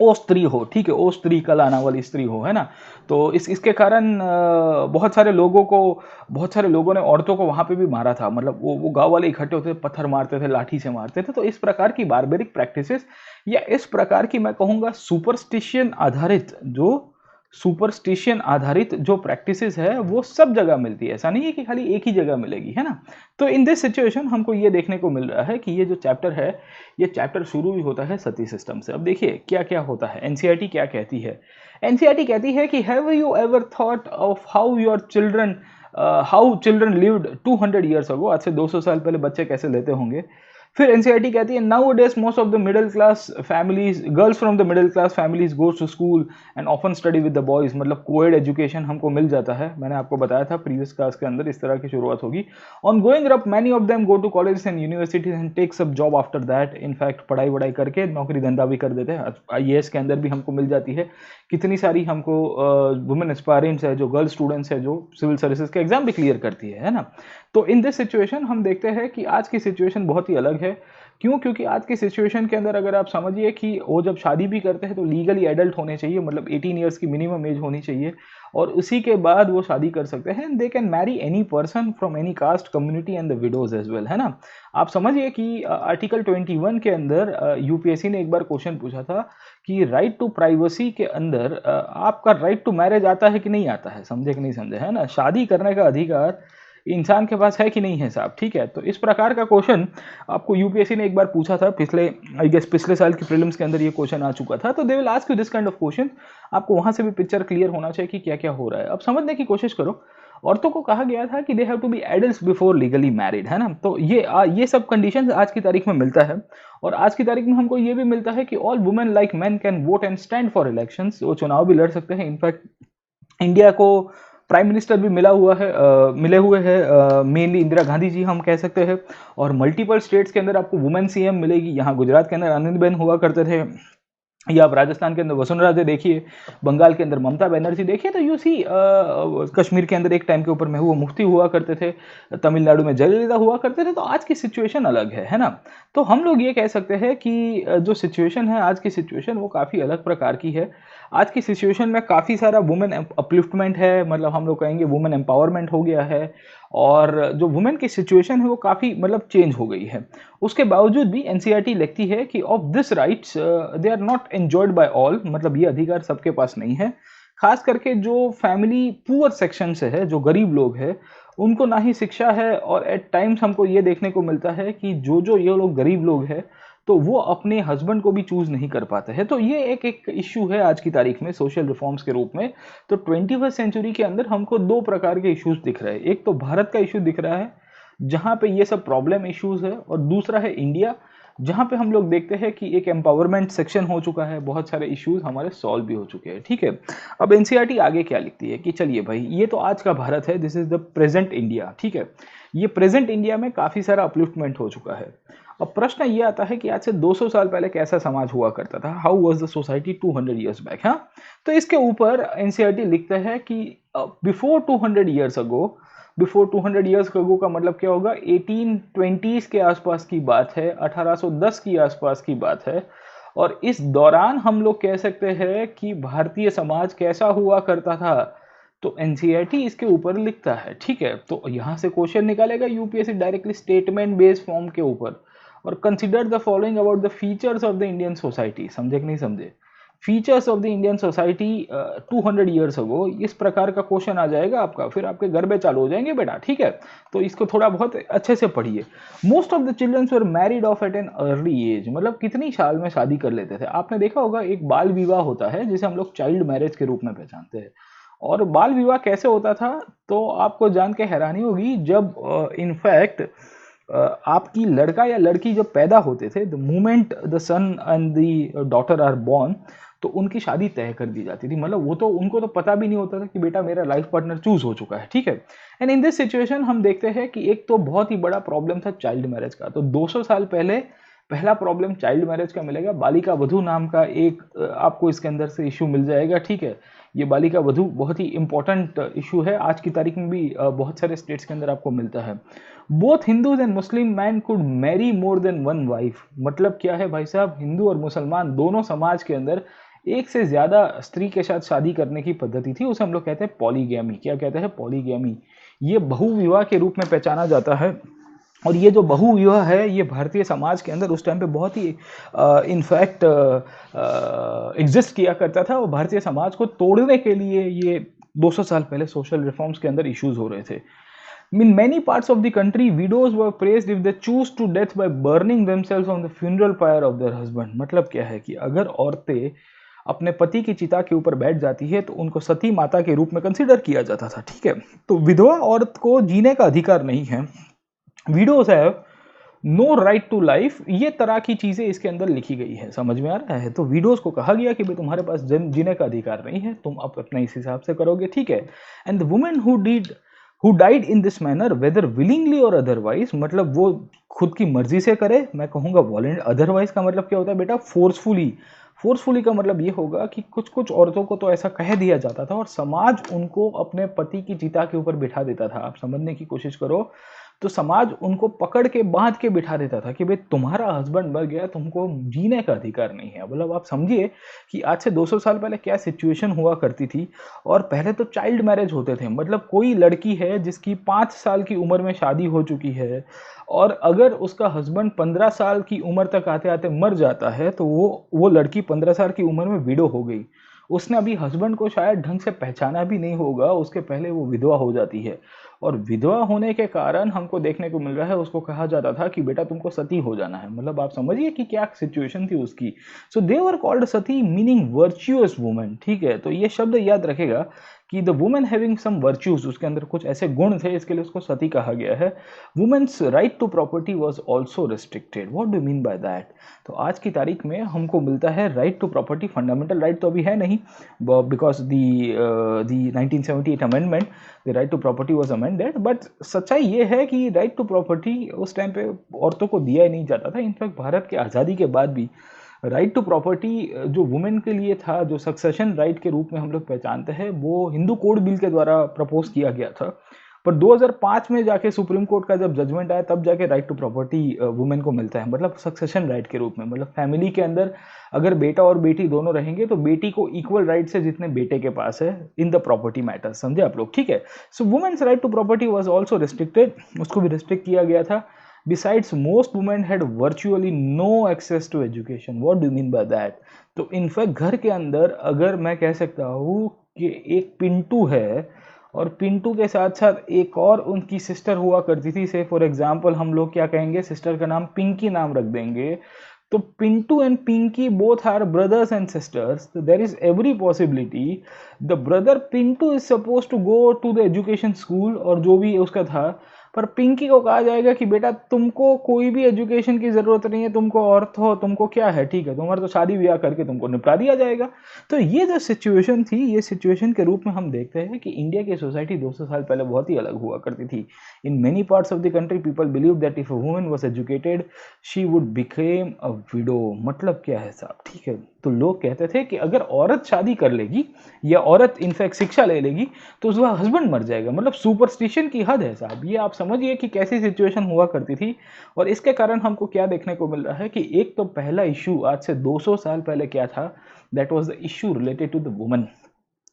ओ स्त्री हो, ठीक है, ओ स्त्री कल आना वाली स्त्री हो, है ना। तो इसके कारण बहुत सारे लोगों ने औरतों को वहां पे भी मारा था। मतलब वो गांव वाले इकट्ठे होते थे, पत्थर मारते थे, लाठी से मारते थे। तो इस प्रकार की बारबेरिक प्रैक्टिसेस या इस प्रकार की मैं कहूंगा सुपरस्टिशियन आधारित जो प्रैक्टिसेस है वो सब जगह मिलती है, ऐसा नहीं है कि खाली एक ही जगह मिलेगी, है ना। तो इन दिस सिचुएशन हमको ये देखने को मिल रहा है कि ये जो चैप्टर है, ये चैप्टर शुरू भी होता है सती सिस्टम से। अब देखिए क्या क्या होता है, एनसीईआरटी क्या कहती है। एनसीईआरटी कहती है कि have you ever thought of how children lived 200 years अगो, आज से 200 साल पहले बच्चे कैसे लेते होंगे। फिर एनसीईआरटी कहती है now days most of the middle class families, girls from the middle class families goes to school and often study with the boys, मतलब कोएड एजुकेशन हमको मिल जाता है। मैंने आपको बताया था प्रीवियस क्लास के अंदर इस तरह की शुरुआत होगी। On going up many of them go to college and universities and take सब जॉब आफ्टर दैट, इनफैक्ट पढ़ाई वढ़ाई करके नौकरी धंधा भी कर देते हैं। आईएएस के अंदर भी हमको मिल जाती है कितनी सारी हमको वुमेन एस्पायरेंट्स है, जो गर्ल स्टूडेंट्स है, जो सिविल सर्विसेज के एग्जाम भी क्लियर करती है ना। तो इन दिस सिचुएशन हम देखते हैं कि आज की सिचुएशन बहुत ही अलग है। क्यों? क्योंकि आज की सिचुएशन के अंदर अगर आप समझिए कि वो जब शादी भी करते हैं तो लीगली एडल्ट होने चाहिए, मतलब 18 ईयर्स की मिनिमम एज होनी चाहिए, और उसी के बाद वो शादी कर सकते हैं। They can marry any person from any caste community and the widows as well, है ना। आप समझिए कि आर्टिकल 21 के अंदर यूपीएससी ने एक बार क्वेश्चन पूछा था कि राइट टू प्राइवेसी के अंदर आपका राइट टू मैरिज आता है कि नहीं आता है, समझे कि नहीं समझे, है ना। शादी करने का अधिकार इंसान के पास है कि नहीं है साहब, ठीक है। तो इस प्रकार का क्वेश्चन आपको यूपीएससी ने एक बार पूछा था, पिछले साल की प्रीलिम्स के अंदर ये क्वेश्चन आ चुका था। तो they will ask you this kind of question, आपको वहां से भी पिक्चर क्लियर होना चाहिए कि क्या क्या हो रहा है। अब समझने की कोशिश करो, औरतों को कहा गया था कि they have to be adults before legally married, है ना। तो ये सब कंडीशंस आज की तारीख में मिलता है। और आज की तारीख में हमको ये भी मिलता है कि all women like man can vote and stand for elections, वो चुनाव भी लड़ सकते हैं। इनफैक्ट इंडिया को प्राइम मिनिस्टर भी मिले हुए हैं, मेनली इंदिरा गांधी जी हम कह सकते हैं। और मल्टीपल स्टेट्स के अंदर आपको वुमेन सीएम मिलेगी। यहाँ गुजरात के अंदर आनंदीबेन हुआ करते थे, या आप राजस्थान के अंदर वसुंधरा राजे देखिए, बंगाल के अंदर ममता बनर्जी देखिए। तो यू सी कश्मीर के अंदर एक टाइम के ऊपर महबूबा मुफ्ती हुआ करते थे, तमिलनाडु में जयललिता हुआ करते थे। तो आज की सिचुएशन अलग है ना। तो हम लोग ये कह सकते हैं कि जो सिचुएशन है आज की सिचुएशन वो काफ़ी अलग प्रकार की है। आज की सिचुएशन में काफ़ी सारा वुमेन अपलिफ्टमेंट है, मतलब हम लोग कहेंगे वुमेन एम्पावरमेंट हो गया है। और जो वुमेन की सिचुएशन है वो काफ़ी मतलब चेंज हो गई है। उसके बावजूद भी एनसीईआरटी लिखती है कि of this rights they are not enjoyed by all, मतलब ये अधिकार सबके पास नहीं है। खास करके जो फैमिली पुअर सेक्शन से है, जो गरीब लोग हैं, उनको ना ही शिक्षा है। और एट टाइम्स हमको ये देखने को मिलता है कि जो ये लोग गरीब लोग हैं तो वो अपने हस्बैंड को भी चूज नहीं कर पाते हैं। तो ये एक इश्यू है आज की तारीख में सोशल रिफॉर्म्स के रूप में। तो 21वीं सेंचुरी के अंदर हमको दो प्रकार के इश्यूज दिख रहे हैं। एक तो भारत का इश्यू दिख रहा है जहां पे ये सब प्रॉब्लम इश्यूज है, और दूसरा है इंडिया, जहां पे हम लोग देखते हैं कि एक एम्पावरमेंट सेक्शन हो चुका है, बहुत सारे इश्यूज हमारे सॉल्व भी हो चुके हैं, ठीक है। अब एनसीईआरटी आगे क्या लिखती है कि चलिए भाई, ये तो आज का भारत है, this is the present India, ठीक है। ये प्रेजेंट इंडिया में काफी सारा अपलिफ्टमेंट हो चुका है। अब प्रश्न ये आता है कि आज से 200 साल पहले कैसा समाज हुआ करता था, how was the society 200 years back. हाँ, तो इसके ऊपर एनसीईआरटी लिखता है कि बिफोर 200 ईयर्स अगो, बिफोर 200 ईयर्स अगो का मतलब क्या होगा, 1820s के आसपास की बात है, 1810 की आसपास की बात है। और इस दौरान हम लोग कह सकते हैं कि भारतीय समाज कैसा हुआ करता था। तो एनसीईआरटी इसके ऊपर लिखता है, ठीक है। तो यहां से क्वेश्चन निकालेगा UPSC directly statement based form के ऊपर, और consider the following about the features of the Indian society. समझे कि नहीं समझे, features of the Indian society 200 years अगो, इस प्रकार का क्वेश्चन आ जाएगा आपका, फिर आपके गरबे चालू हो जाएंगे बेटा, ठीक है। तो इसको थोड़ा बहुत अच्छे से पढ़िए। Most of the children were married off at an early age, मतलब कितनी साल में शादी कर लेते थे। आपने देखा होगा एक बाल विवाह होता है जिसे हम लोग चाइल्ड मैरिज के रूप में पहचानते हैं। और बाल विवाह कैसे होता था, तो आपको जान के हैरानी होगी, जब इनफैक्ट आपकी लड़का या लड़की जब पैदा होते थे, the moment the son and the daughter are born, तो उनकी शादी तय कर दी जाती थी। मतलब वो तो उनको तो पता भी नहीं होता था कि बेटा मेरा लाइफ पार्टनर चूज हो चुका है, ठीक है। एंड इन दिस सिचुएशन हम देखते हैं कि एक तो बहुत ही बड़ा प्रॉब्लम था चाइल्ड मैरिज का। तो 200 साल पहले पहला प्रॉब्लम चाइल्ड मैरिज का मिलेगा। बालिका वधू नाम का एक आपको इसके अंदर से इश्यू मिल जाएगा, ठीक है। ये बालिका वधू बहुत ही इंपॉर्टेंट इशू है, आज की तारीख में भी बहुत सारे स्टेट्स के अंदर आपको मिलता है। Both Hindus and Muslim man could Mary more than one wife, मतलब क्या है भाई साहब, हिंदू और मुसलमान दोनों समाज के अंदर एक से ज्यादा स्त्री के साथ शादी करने की पद्धति थी, उसे हम लोग कहते हैं पॉलीगैमी। क्या कहते हैं? पॉलीगैमी। ये बहुविवाह के रूप में पहचाना जाता है। और ये जो बहुविवाह है ये भारतीय समाज के अंदर उस टाइम पे बहुत ही इनफैक्ट एग्जिस्ट किया करता था, और भारतीय समाज को तोड़ने के लिए ये 200 साल पहले सोशल रिफॉर्म्स के अंदर इश्यूज हो रहे थे। In many parts of the country, widows were praised if they choose to death by burning themselves on the funeral pyre of their husband। मतलब क्या है कि अगर औरतें अपने पति की चिता के ऊपर बैठ जाती है तो उनको सती माता के रूप में कंसिडर किया जाता था, ठीक है। तो विधवा औरत को जीने का अधिकार नहीं है। Widows have no right to life, ये तरह की चीज़ें इसके अंदर लिखी गई है। समझ में आ रहा है? तो विडोज़ को कहा गया कि भाई तुम्हारे पास जीने का अधिकार नहीं है, तुम अपने इस हिसाब से करोगे, ठीक है। And the women who died in this manner whether willingly और अदरवाइज, मतलब वो खुद की मर्जी से करे, मैं कहूँगा वॉलेंट, अदरवाइज का मतलब क्या होता है बेटा, फोर्सफुली का मतलब ये होगा कि कुछ कुछ औरतों को तो ऐसा कह दिया जाता था और समाज उनको अपने पति की चिता के ऊपर बिठा देता था। आप समझने की कोशिश करो, तो समाज उनको पकड़ के बांध के बिठा देता था कि भाई तुम्हारा हस्बैंड मर गया, तुमको जीने का अधिकार नहीं है। मतलब आप समझिए कि आज से 200 साल पहले क्या सिचुएशन हुआ करती थी। और पहले तो चाइल्ड मैरिज होते थे, मतलब कोई लड़की है जिसकी 5 साल की उम्र में शादी हो चुकी है और अगर उसका हस्बैंड 15 साल की उम्र तक आते आते मर जाता है तो वो लड़की 15 साल की उम्र में विडो हो गई। उसने अभी हस्बैंड को शायद ढंग से पहचाना भी नहीं होगा, उसके पहले वो विधवा हो जाती है। और विधवा होने के कारण हमको देखने को मिल रहा है, उसको कहा जाता था कि बेटा तुमको सती हो जाना है। मतलब आप समझिए कि क्या सिचुएशन थी उसकी। So they were called sati, meaning virtuous women, ठीक है। तो ये शब्द याद रखेगा कि the women having some virtues, उसके अंदर कुछ ऐसे गुण थे, इसके लिए उसको सती कहा गया है। Women's right to property was also restricted. What do mean by that? तो आज की तारीख में हमको मिलता है right to property, fundamental right तो अभी है नहीं, because the 1978 amendment, the right to property was amended, but सच्चाई ये है कि राइट टू प्रॉपर्टी उस टाइम पे औरतों को दिया ही नहीं जाता था। इनफैक्ट भारत के आज़ादी के बाद भी राइट टू प्रॉपर्टी जो वुमेन के लिए था, जो सक्सेशन राइट के रूप में हम लोग पहचानते हैं, वो हिंदू कोड बिल के द्वारा प्रपोज किया गया था। पर 2005 में जाके सुप्रीम कोर्ट का जब जजमेंट आया तब जाके राइट टू प्रॉपर्टी वुमेन को मिलता है, मतलब सक्सेशन राइट के रूप में। मतलब फैमिली के अंदर अगर बेटा और बेटी दोनों रहेंगे तो बेटी को इक्वल राइट्स है जितने बेटे के पास है इन द प्रॉपर्टी मैटर्स। समझे आप लोग? ठीक है। So women's right to property was also restricted, उसको भी रिस्ट्रिक्ट किया गया था। Besides, most women had virtually no access to education. What do you mean by that? तो इनफैक्ट घर के अंदर अगर मैं कह सकता हूँ कि एक पिंटू है और पिंटू के साथ साथ एक और उनकी सिस्टर हुआ करती थी, से फॉर एग्जांपल हम लोग क्या कहेंगे, सिस्टर का नाम पिंकी नाम रख देंगे, तो Pintu and Pinky both are brothers and sisters. तो there is every possibility the brother Pintu is suppose to go to the education school और जो भी उसका था, पर पिंकी को कहा जाएगा कि बेटा तुमको कोई भी एजुकेशन की जरूरत नहीं है, तुमको औरत हो, तुमको क्या है, ठीक है, तुम्हारा तो शादी ब्याह करके तुमको निपटा दिया जाएगा। तो ये जो सिचुएशन थी, ये सिचुएशन के रूप में हम देखते हैं कि इंडिया की सोसाइटी 200 साल पहले बहुत ही अलग हुआ करती थी। In many parts of the country people believe that if a woman was educated she would became a window. मतलब क्या है साहब, ठीक है। तो लोग कहते थे कि अगर औरत शादी कर लेगी या औरत इनफैक्ट शिक्षा ले लेगी तो उसका हस्बैंड मर जाएगा। मतलब सुपरस्टिशन की हद है साहब। ये आप समझिए कि कैसी सिचुएशन हुआ करती थी। और इसके कारण हमको क्या देखने को मिल रहा है कि एक तो पहला इशू आज से 200 साल पहले क्या था, that was the issue related to the woman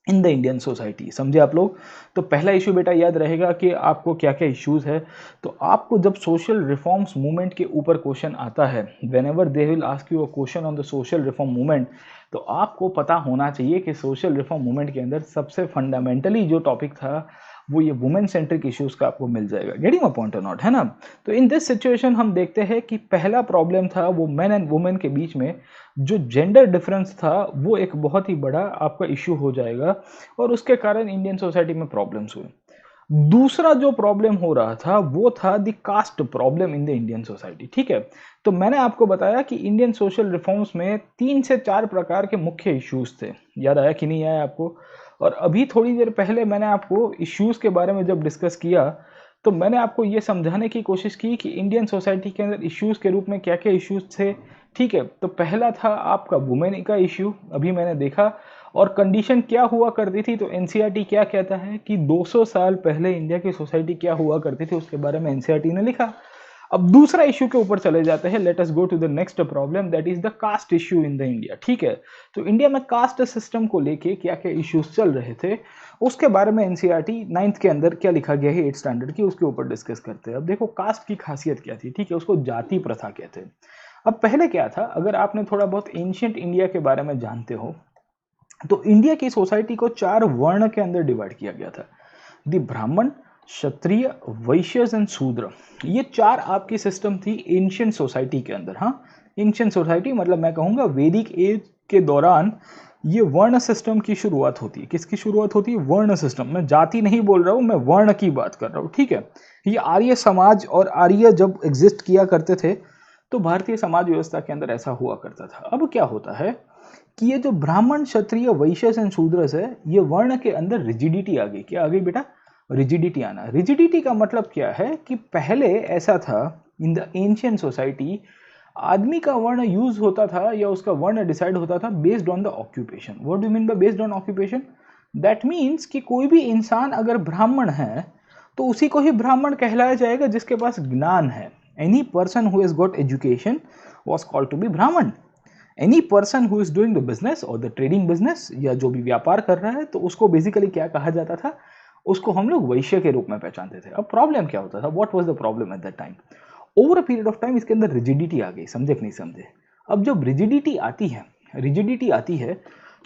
in the Indian society. समझे आप लोग? तो पहला इशू बेटा याद रहेगा कि आपको क्या क्या इश्यूज है। तो आपको जब सोशल रिफॉर्म्स मूवमेंट के ऊपर क्वेश्चन आता है, when ever they will ask you a question on the social reform movement, तो आपको पता होना चाहिए कि सोशल रिफॉर्म मूवमेंट के अंदर सबसे फंडामेंटली जो टॉपिक था वो ये वुमेन सेंट्रिक इश्यूज का आपको मिल जाएगा। गेटिंग माय पॉइंट और नॉट, है ना? तो इन दिस सिचुएशन हम देखते हैं कि पहला प्रॉब्लम था वो मेन एंड वुमेन के बीच में जो जेंडर डिफरेंस था, वो एक बहुत ही बड़ा आपका इश्यू हो जाएगा और उसके कारण इंडियन सोसाइटी में प्रॉब्लम्स हुए। दूसरा जो प्रॉब्लम हो रहा था वो था the caste problem in the Indian society. ठीक है। तो मैंने आपको बताया कि इंडियन सोशल रिफॉर्म्स में 3 से 4 प्रकार के मुख्य इश्यूज थे। याद आया कि नहीं आया आपको? और अभी थोड़ी देर पहले मैंने आपको इश्यूज के बारे में जब डिस्कस किया तो मैंने आपको ये समझाने की कोशिश की कि इंडियन सोसाइटी के अंदर इश्यूज के रूप में क्या क्या इश्यूज थे। ठीक है। तो पहला था आपका वुमेन का इश्यू, अभी मैंने देखा। और कंडीशन क्या हुआ करती थी, तो एनसीईआरटी क्या कहता है कि 200 साल पहले इंडिया की सोसाइटी क्या हुआ करती थी उसके बारे में एनसीईआरटी ने लिखा। अब दूसरा इश्यू के ऊपर चले जाते हैं। Let us go to the next problem, that is the caste issue in the India. ठीक है। तो इंडिया में कास्ट सिस्टम को लेके क्या क्या इश्यूज चल रहे थे उसके बारे में एनसीईआरटी 9th के अंदर क्या लिखा गया है 8th स्टैंडर्ड की, उसके ऊपर डिस्कस करते हैं। अब देखो कास्ट की खासियत क्या थी। ठीक है। उसको जाति प्रथा कहते हैं। अब पहले क्या था, अगर आपने थोड़ा बहुत एंशिएंट इंडिया के बारे में जानते हो तो इंडिया की सोसाइटी को 4 वर्ण के अंदर डिवाइड किया गया था। द ब्राह्मण, क्षत्रिय, वैश्य एंड शूद्र। ये 4 आपकी सिस्टम थी एंशिएंट सोसाइटी के अंदर। हाँ, एंशिएंट सोसाइटी मतलब मैं कहूँगा वैदिक एज के दौरान ये वर्ण सिस्टम की शुरुआत होती है। किसकी शुरुआत होती है? वर्ण सिस्टम। मैं जाति नहीं बोल रहा हूँ, मैं वर्ण की बात कर रहा हूँ, ठीक है। ये आर्य समाज और आर्य जब एग्जिस्ट किया करते थे तो भारतीय समाज व्यवस्था के अंदर ऐसा हुआ करता था। अब क्या होता है कि ये जो ब्राह्मण, क्षत्रिय, वैश्य एंड शूद्रस है, ये वर्ण के अंदर रिजिडिटी आ गई। क्या आ गई बेटा? रिजिडिटी आना। रिजिडिटी का मतलब क्या है कि पहले ऐसा था इन द एंशियंट सोसाइटी, आदमी का वर्ण यूज होता था या उसका वर्ण डिसाइड होता था based on the occupation. What do mean bye based on occupation? That means कि कोई भी इंसान अगर ब्राह्मण है तो उसी को ही ब्राह्मण कहलाया जाएगा जिसके पास ज्ञान है। Any person who has got education was called to be Brahmin. Any person who is doing the business और द ट्रेडिंग बिजनेस, या जो भी व्यापार कर रहा है, तो उसको बेसिकली क्या कहा जाता था? उसको हम लोग वैश्य के रूप में पहचानते थे। अब प्रॉब्लम क्या होता था? What was the problem at that time? Over a period of time इसके अंदर रिजिडिटी आ गई। समझे कि नहीं समझे? अब जब रिजिडिटी आती है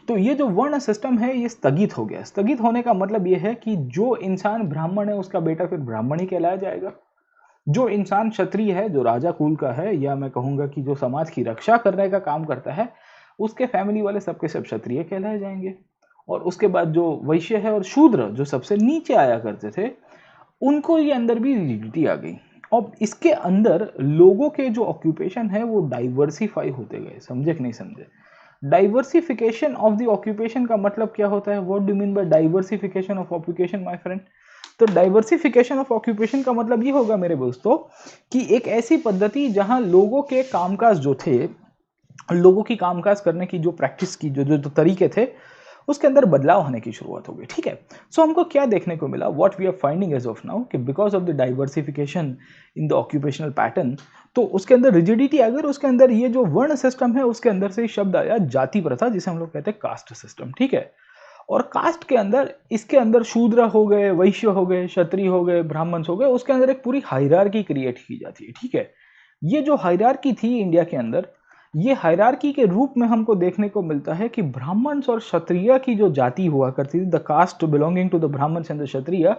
तो ये जो वर्ण सिस्टम है ये स्थगित हो गया। स्थगित होने का मतलब ये है कि जो इंसान ब्राह्मण है उसका बेटा फिर ब्राह्मण ही कहलाया जाएगा। जो इंसान क्षत्रिय है, जो राजा कुल का है, या मैं कहूंगा कि जो समाज की रक्षा करने का काम करता है, उसके फैमिली वाले सबके सब क्षत्रिय कहलाए जाएंगे। और उसके बाद जो वैश्य है और शूद्र जो सबसे नीचे आया करते थे, उनको ये अंदर भी रिजिडिटी आ गई। अब इसके अंदर लोगों के जो ऑक्यूपेशन है वो डाइवर्सिफाई होते गए। समझे कि नहीं समझे? डाइवर्सिफिकेशन ऑफ द ऑक्यूपेशन का मतलब क्या होता है? What do mean bye diversification of occupation my friend? तो डाइवर्सिफिकेशन ऑफ ऑक्यूपेशन का मतलब ये होगा मेरे दोस्तों कि एक ऐसी पद्धति जहां लोगों के कामकाज जो थे, लोगों की कामकाज करने की जो प्रैक्टिस की जो तरीके थे, उसके अंदर बदलाव होने की शुरुआत हो गई। ठीक है। सो हमको क्या देखने को मिला? What we are finding as of now कि because of the diversification in the occupational pattern, तो उसके अंदर रिजिडिटी, अगर उसके अंदर ये जो वर्ण सिस्टम है उसके अंदर से ही शब्द आया जाति प्रथा, जिसे हम लोग कहते हैं कास्ट सिस्टम। ठीक है। और कास्ट के अंदर, इसके अंदर शूद्र हो गए, वैश्य हो गए, क्षत्रिय हो गए, ब्राह्मण हो गए, उसके अंदर एक पूरी हायरार्की क्रिएट की जाती है। ठीक है। ये जो हायरार्की थी इंडिया के अंदर, ये हायरार्की के रूप में हमको देखने को मिलता है कि ब्राह्मण्स और क्षत्रिय की जो जाति हुआ करती थी, the caste belonging to the Brahmins and the Kshatriya,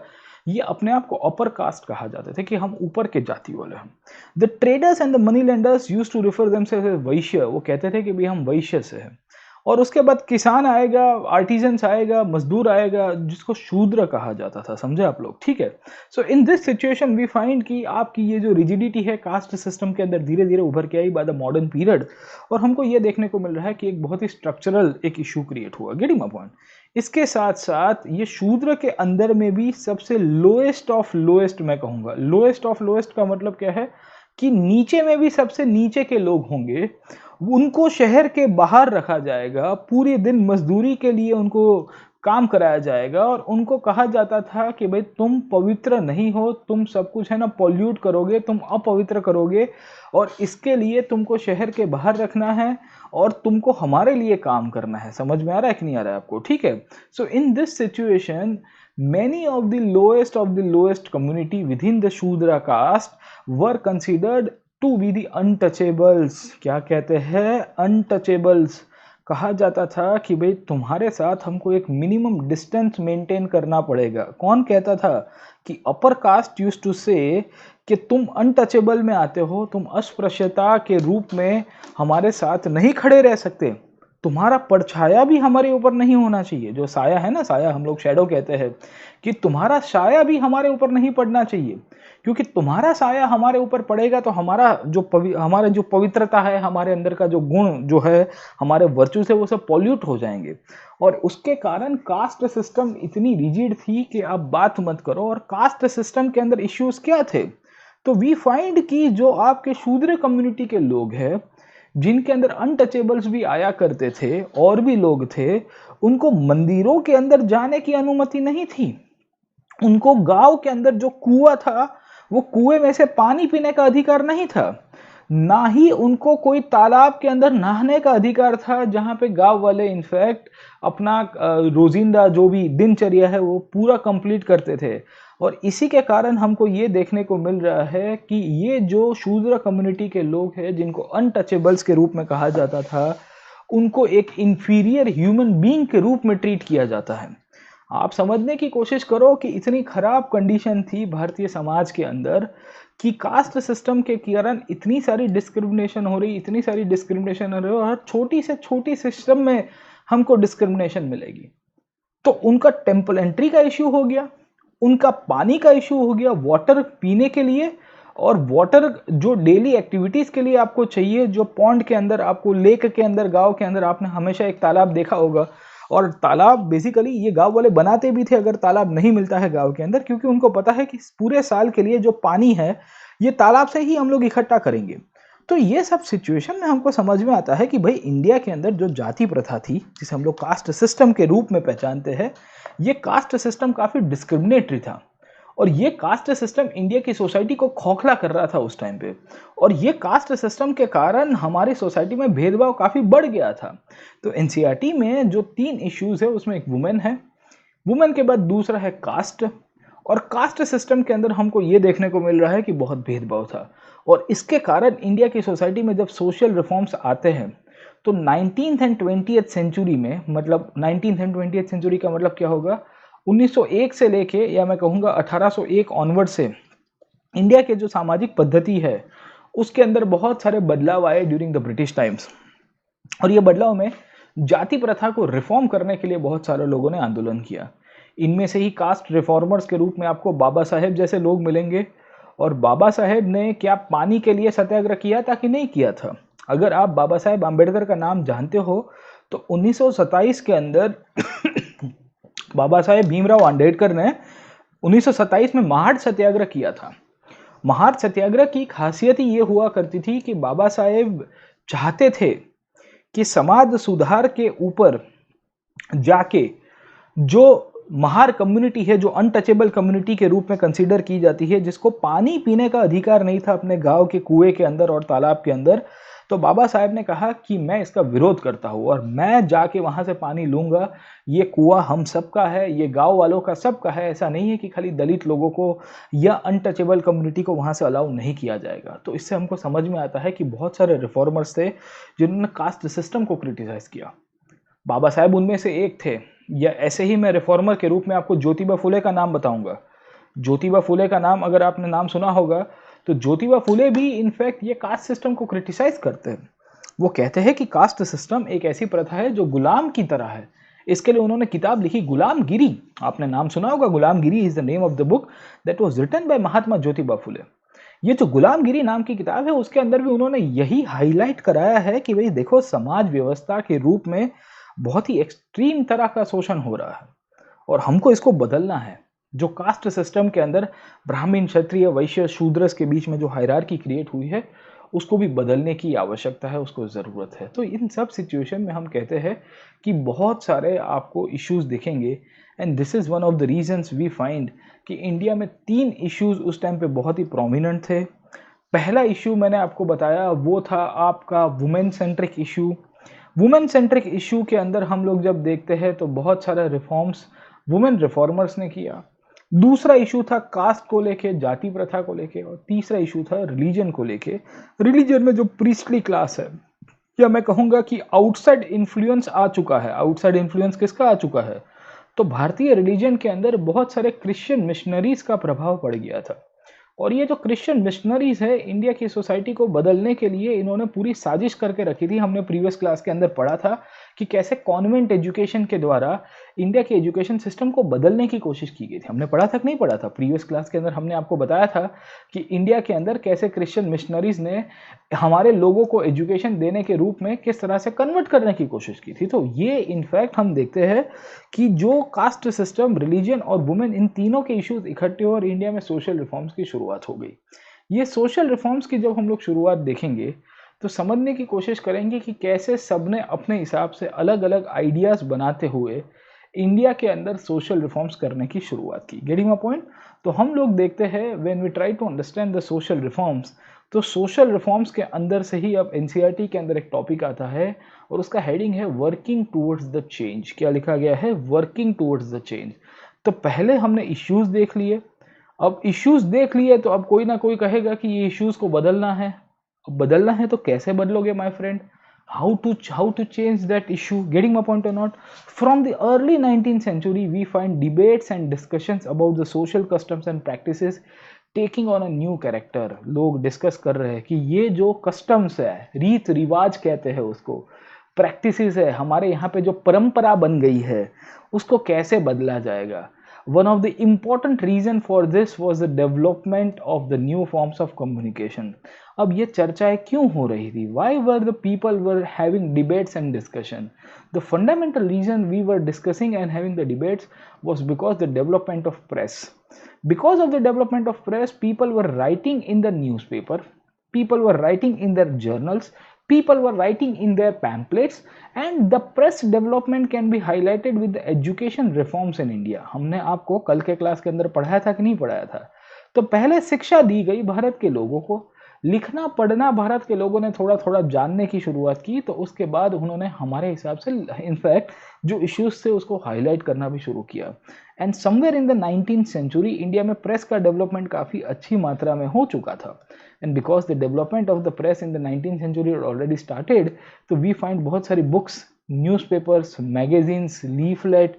ये अपने आप को अपर कास्ट कहा जाते थे कि हम ऊपर के जाति वाले हैं। The traders and the money lenders used to refer themselves as Vaishya. वो कहते थे कि भाई हम वैश्य से हैं। और उसके बाद किसान आएगा, आर्टिजन्स आएगा, मजदूर आएगा, जिसको शूद्र कहा जाता था। समझे आप लोग? ठीक है। So in this situation we find कि आपकी ये जो रिजिडिटी है कास्ट सिस्टम के अंदर धीरे धीरे उभर के आई बाय द मॉडर्न पीरियड। और हमको ये देखने को मिल रहा है कि एक बहुत ही स्ट्रक्चरल एक इशू क्रिएट हुआ। Getting my point? इसके साथ साथ ये शूद्र के अंदर में भी सबसे लोएस्ट ऑफ लोएस्ट, मैं कहूंगा लोएस्ट ऑफ लोएस्ट का मतलब क्या है कि नीचे में भी सबसे नीचे के लोग होंगे, उनको शहर के बाहर रखा जाएगा, पूरे दिन मजदूरी के लिए उनको काम कराया जाएगा, और उनको कहा जाता था कि भाई तुम पवित्र नहीं हो, तुम सब कुछ है ना पॉल्यूट करोगे, तुम अपवित्र करोगे, और इसके लिए तुमको शहर के बाहर रखना है और तुमको हमारे लिए काम करना है। समझ में आ रहा है कि नहीं आ रहा है आपको? ठीक है। So in this situation many of the lowest community within the Shudra caste were considered to be the untouchables। क्या कहते हैं? अनटचेबल्स। कहा जाता था कि भाई तुम्हारे साथ हमको एक मिनिमम डिस्टेंस मेंटेन करना पड़ेगा। कौन कहता था? कि अपर कास्ट यूज्ड टू से कि तुम अनटचेबल में आते हो, तुम अस्पृश्यता के रूप में हमारे साथ नहीं खड़े रह सकते, तुम्हारा परछाया भी हमारे ऊपर नहीं होना चाहिए। जो साया है ना, साया हम लोग शैडो कहते हैं, कि तुम्हारा साया भी हमारे ऊपर नहीं पड़ना चाहिए, क्योंकि तुम्हारा साया हमारे ऊपर पड़ेगा तो हमारा जो पवित्रता है, हमारे अंदर का जो गुण जो है, हमारे वर्चू से, वो सब पॉल्यूट हो जाएंगे। और उसके कारण कास्ट सिस्टम इतनी रिजिड थी कि आप बात मत करो। और कास्ट सिस्टम के अंदर इश्यूज क्या थे? तो वी फाइंड कि जो आपके शूद्र कम्युनिटी के लोग हैं, जिनके अंदर अनटचेबल्स भी आया करते थे और भी लोग थे, उनको मंदिरों के अंदर जाने की अनुमति नहीं थी। उनको गांव के अंदर जो कुआं था, वो कुएं में से पानी पीने का अधिकार नहीं था। ना ही उनको कोई तालाब के अंदर नहाने का अधिकार था, जहां पे गांव वाले इनफैक्ट अपना रोजिंदा जो भी दिनचर्या है वो पूरा कंप्लीट करते थे। और इसी के कारण हमको ये देखने को मिल रहा है कि ये जो शूद्र कम्युनिटी के लोग हैं, जिनको अनटचेबल्स के रूप में कहा जाता था, उनको एक इंफीरियर ह्यूमन बीइंग के रूप में ट्रीट किया जाता है। आप समझने की कोशिश करो कि इतनी खराब कंडीशन थी भारतीय समाज के अंदर कि कास्ट सिस्टम के कारण इतनी सारी डिस्क्रिमिनेशन हो रही, और छोटी से छोटी सिस्टम में हमको डिस्क्रिमिनेशन मिलेगी। तो उनका टेम्पल एंट्री का इश्यू हो गया, उनका पानी का इश्यू हो गया, वाटर पीने के लिए, और वाटर जो डेली एक्टिविटीज़ के लिए आपको चाहिए, जो पॉन्ड के अंदर आपको, लेक के अंदर, गांव के अंदर आपने हमेशा एक तालाब देखा होगा, और तालाब बेसिकली ये गांव वाले बनाते भी थे अगर तालाब नहीं मिलता है गांव के अंदर, क्योंकि उनको पता है कि पूरे साल के लिए जो पानी है ये तालाब से ही हम लोग इकट्ठा करेंगे। तो ये सब सिचुएशन में हमको समझ में आता है कि भाई इंडिया के अंदर जो जाति प्रथा थी, जिसे हम लोग कास्ट सिस्टम के रूप में पहचानते हैं, ये कास्ट सिस्टम काफ़ी डिस्क्रिमिनेटरी था, और ये कास्ट सिस्टम इंडिया की सोसाइटी को खोखला कर रहा था उस टाइम पे, और ये कास्ट सिस्टम के कारण हमारी सोसाइटी में भेदभाव काफ़ी बढ़ गया था। तो एनसीईआरटी में जो 3 इश्यूज है उसमें एक वुमेन है, वुमेन के बाद दूसरा है कास्ट, और कास्ट सिस्टम के अंदर हमको ये देखने को मिल रहा है कि बहुत भेदभाव था, और इसके कारण इंडिया की सोसाइटी में जब सोशल रिफॉर्म्स आते हैं तो 19th एंड 20th सेंचुरी में, मतलब 19th एंड 20th सेंचुरी का मतलब क्या होगा, 1901 से लेके, या मैं कहूँगा 1801 ऑनवर्ड से इंडिया के जो सामाजिक पद्धति है उसके अंदर बहुत सारे बदलाव आए ड्यूरिंग द ब्रिटिश टाइम्स, और ये बदलाव में जाति प्रथा को रिफॉर्म करने के लिए बहुत सारे लोगों ने आंदोलन किया। इनमें से ही कास्ट रिफॉर्मर्स के रूप में आपको बाबा साहेब जैसे लोग मिलेंगे, और बाबा साहेब ने क्या पानी के लिए सत्याग्रह किया था कि नहीं किया था? अगर आप बाबा साहेब आम्बेडकर का नाम जानते हो तो 1927 के अंदर बाबा साहेब भीमराव आम्बेडकर ने 1927 में महाड सत्याग्रह किया था। महाड सत्याग्रह की खासियत ही ये हुआ करती थी कि बाबा साहेब चाहते थे कि समाज सुधार के ऊपर जाके जो महार कम्युनिटी है, जो अनटचेबल कम्युनिटी के रूप में कंसीडर की जाती है, जिसको पानी पीने का अधिकार नहीं था अपने गांव के कुएं के अंदर और तालाब के अंदर, तो बाबा साहेब ने कहा कि मैं इसका विरोध करता हूँ और मैं जाके वहाँ से पानी लूँगा। ये कुआं हम सबका है, ये गांव वालों का सबका है, ऐसा नहीं है कि खाली दलित लोगों को या अनटचेबल कम्युनिटी को वहाँ से अलाउ नहीं किया जाएगा। तो इससे हमको समझ में आता है कि बहुत सारे रिफॉर्मर्स थे जिन्होंने कास्ट सिस्टम को क्रिटिसाइज किया। बाबा साहेब उनमें से एक थे। या ऐसे ही मैं रिफॉर्मर के रूप में आपको ज्योतिबा फुले का नाम बताऊंगा। ज्योतिबा फुले का नाम अगर आपने नाम सुना होगा तो ज्योतिबा फुले भी इनफैक्ट ये कास्ट सिस्टम को क्रिटिसाइज करते हैं। वो कहते हैं कि कास्ट सिस्टम एक ऐसी प्रथा है जो गुलाम की तरह है। इसके लिए उन्होंने किताब लिखी गुलामगिरी। आपने नाम सुना होगा, Gulamgiri is the name of the book that was written by Mahatma Jyotiba Phule. ये जो गुलामगिरी नाम की किताब है उसके अंदर भी उन्होंने यही हाईलाइट कराया है कि भाई देखो, समाज व्यवस्था के रूप में बहुत ही एक्सट्रीम तरह का शोषण हो रहा है और हमको इसको बदलना है। जो कास्ट सिस्टम के अंदर ब्राह्मण, क्षत्रिय, वैश्य, शूद्रस के बीच में जो हायरार्की क्रिएट हुई है उसको भी बदलने की आवश्यकता है, उसको ज़रूरत है। तो इन सब सिचुएशन में हम कहते हैं कि बहुत सारे आपको इश्यूज दिखेंगे and this is one of the reasons we find कि इंडिया में 3 इश्यूज उस टाइम पे बहुत ही प्रोमिनेंट थे। पहला इश्यू मैंने आपको बताया वो था आपका women centric issue. Women centric issue के अंदर हम लोग जब देखते हैं तो बहुत सारे रिफॉर्म्स वुमेन रिफॉर्मर्स ने किया। दूसरा इशू था कास्ट को लेके, जाति प्रथा को लेके, और तीसरा इशू था रिलीजन को लेके। रिलीजन में जो प्रीस्टली क्लास है, या मैं कहूँगा कि आउटसाइड इन्फ्लुएंस आ चुका है। आउटसाइड इन्फ्लुएंस किसका आ चुका है? तो भारतीय रिलीजन के अंदर बहुत सारे क्रिश्चियन मिशनरीज का प्रभाव पड़ गया था, और ये जो क्रिश्चियन मिशनरीज है इंडिया की सोसाइटी को बदलने के लिए इन्होंने पूरी साजिश करके रखी थी। हमने प्रीवियस क्लास के अंदर पढ़ा था कि कैसे कॉन्वेंट एजुकेशन के द्वारा इंडिया के एजुकेशन सिस्टम को बदलने की कोशिश की गई थी। हमने पढ़ा था कि नहीं पढ़ा था? प्रीवियस क्लास के अंदर हमने आपको बताया था कि इंडिया के अंदर कैसे क्रिश्चियन मिशनरीज ने हमारे लोगों को एजुकेशन देने के रूप में किस तरह से कन्वर्ट करने की कोशिश की थी। तो ये इनफैक्ट हम देखते हैं कि जो कास्ट सिस्टम, रिलीजन और वुमेन, इन तीनों के इश्यूज इकट्ठे हो और इंडिया में सोशल रिफॉर्म्स की शुरुआत हो गई। ये सोशल रिफॉर्म्स की जब हम लोग शुरुआत देखेंगे तो समझने की कोशिश करेंगे कि कैसे सबने अपने हिसाब से अलग अलग आइडियाज बनाते हुए इंडिया के अंदर सोशल रिफॉर्म्स करने की शुरुआत की। Getting my point? तो हम लोग देखते हैं when we try to understand the social reforms, तो सोशल रिफॉर्म्स के अंदर से ही अब एनसीईआरटी के अंदर एक टॉपिक आता है और उसका हेडिंग है वर्किंग टूवर्ड्स द चेंज। क्या लिखा गया है? Working towards the change. तो पहले हमने इश्यूज देख लिए। अब इश्यूज देख लिए तो अब कोई ना कोई कहेगा कि ये इश्यूज को बदलना है। अब बदलना है तो कैसे बदलोगे my friend? how to change that issue? Getting my point or not? From the early 19th century we find debates and discussions about the social customs and practices taking on a new character. लोग discuss कर रहे हैं कि ये जो customs है, रीत रिवाज कहते हैं उसको, प्रैक्टिसेस है, हमारे यहाँ पे जो परंपरा बन गई है, उसको कैसे बदला जाएगा। One of the important reason for this was the development of the new forms of communication. अब ये चर्चाएं क्यों हो रही थी? Why were the people were having debates and discussion? The fundamental reason we were discussing and having the debates was because the development of press. Because of the development of press, people were writing in the newspaper, people were writing in their journals, people were writing in their pamphlets, and the press development can be highlighted with the education reforms in India. हमने आपको कल के class के अंदर पढ़ाया था कि नहीं पढ़ाया था? तो पहले शिक्षा दी गई भारत के लोगों को, लिखना पढ़ना भारत के लोगों ने थोड़ा थोड़ा जानने की शुरुआत की, तो उसके बाद उन्होंने हमारे हिसाब से इनफैक्ट जो इश्यूज थे उसको हाईलाइट करना भी शुरू किया. And somewhere in the 19th century India में प्रेस का डेवलपमेंट काफ़ी अच्छी मात्रा में हो चुका था. And because the development of the press in the 19th century already started, तो वी फाइंड बहुत सारी books, newspapers, magazines, leaflet,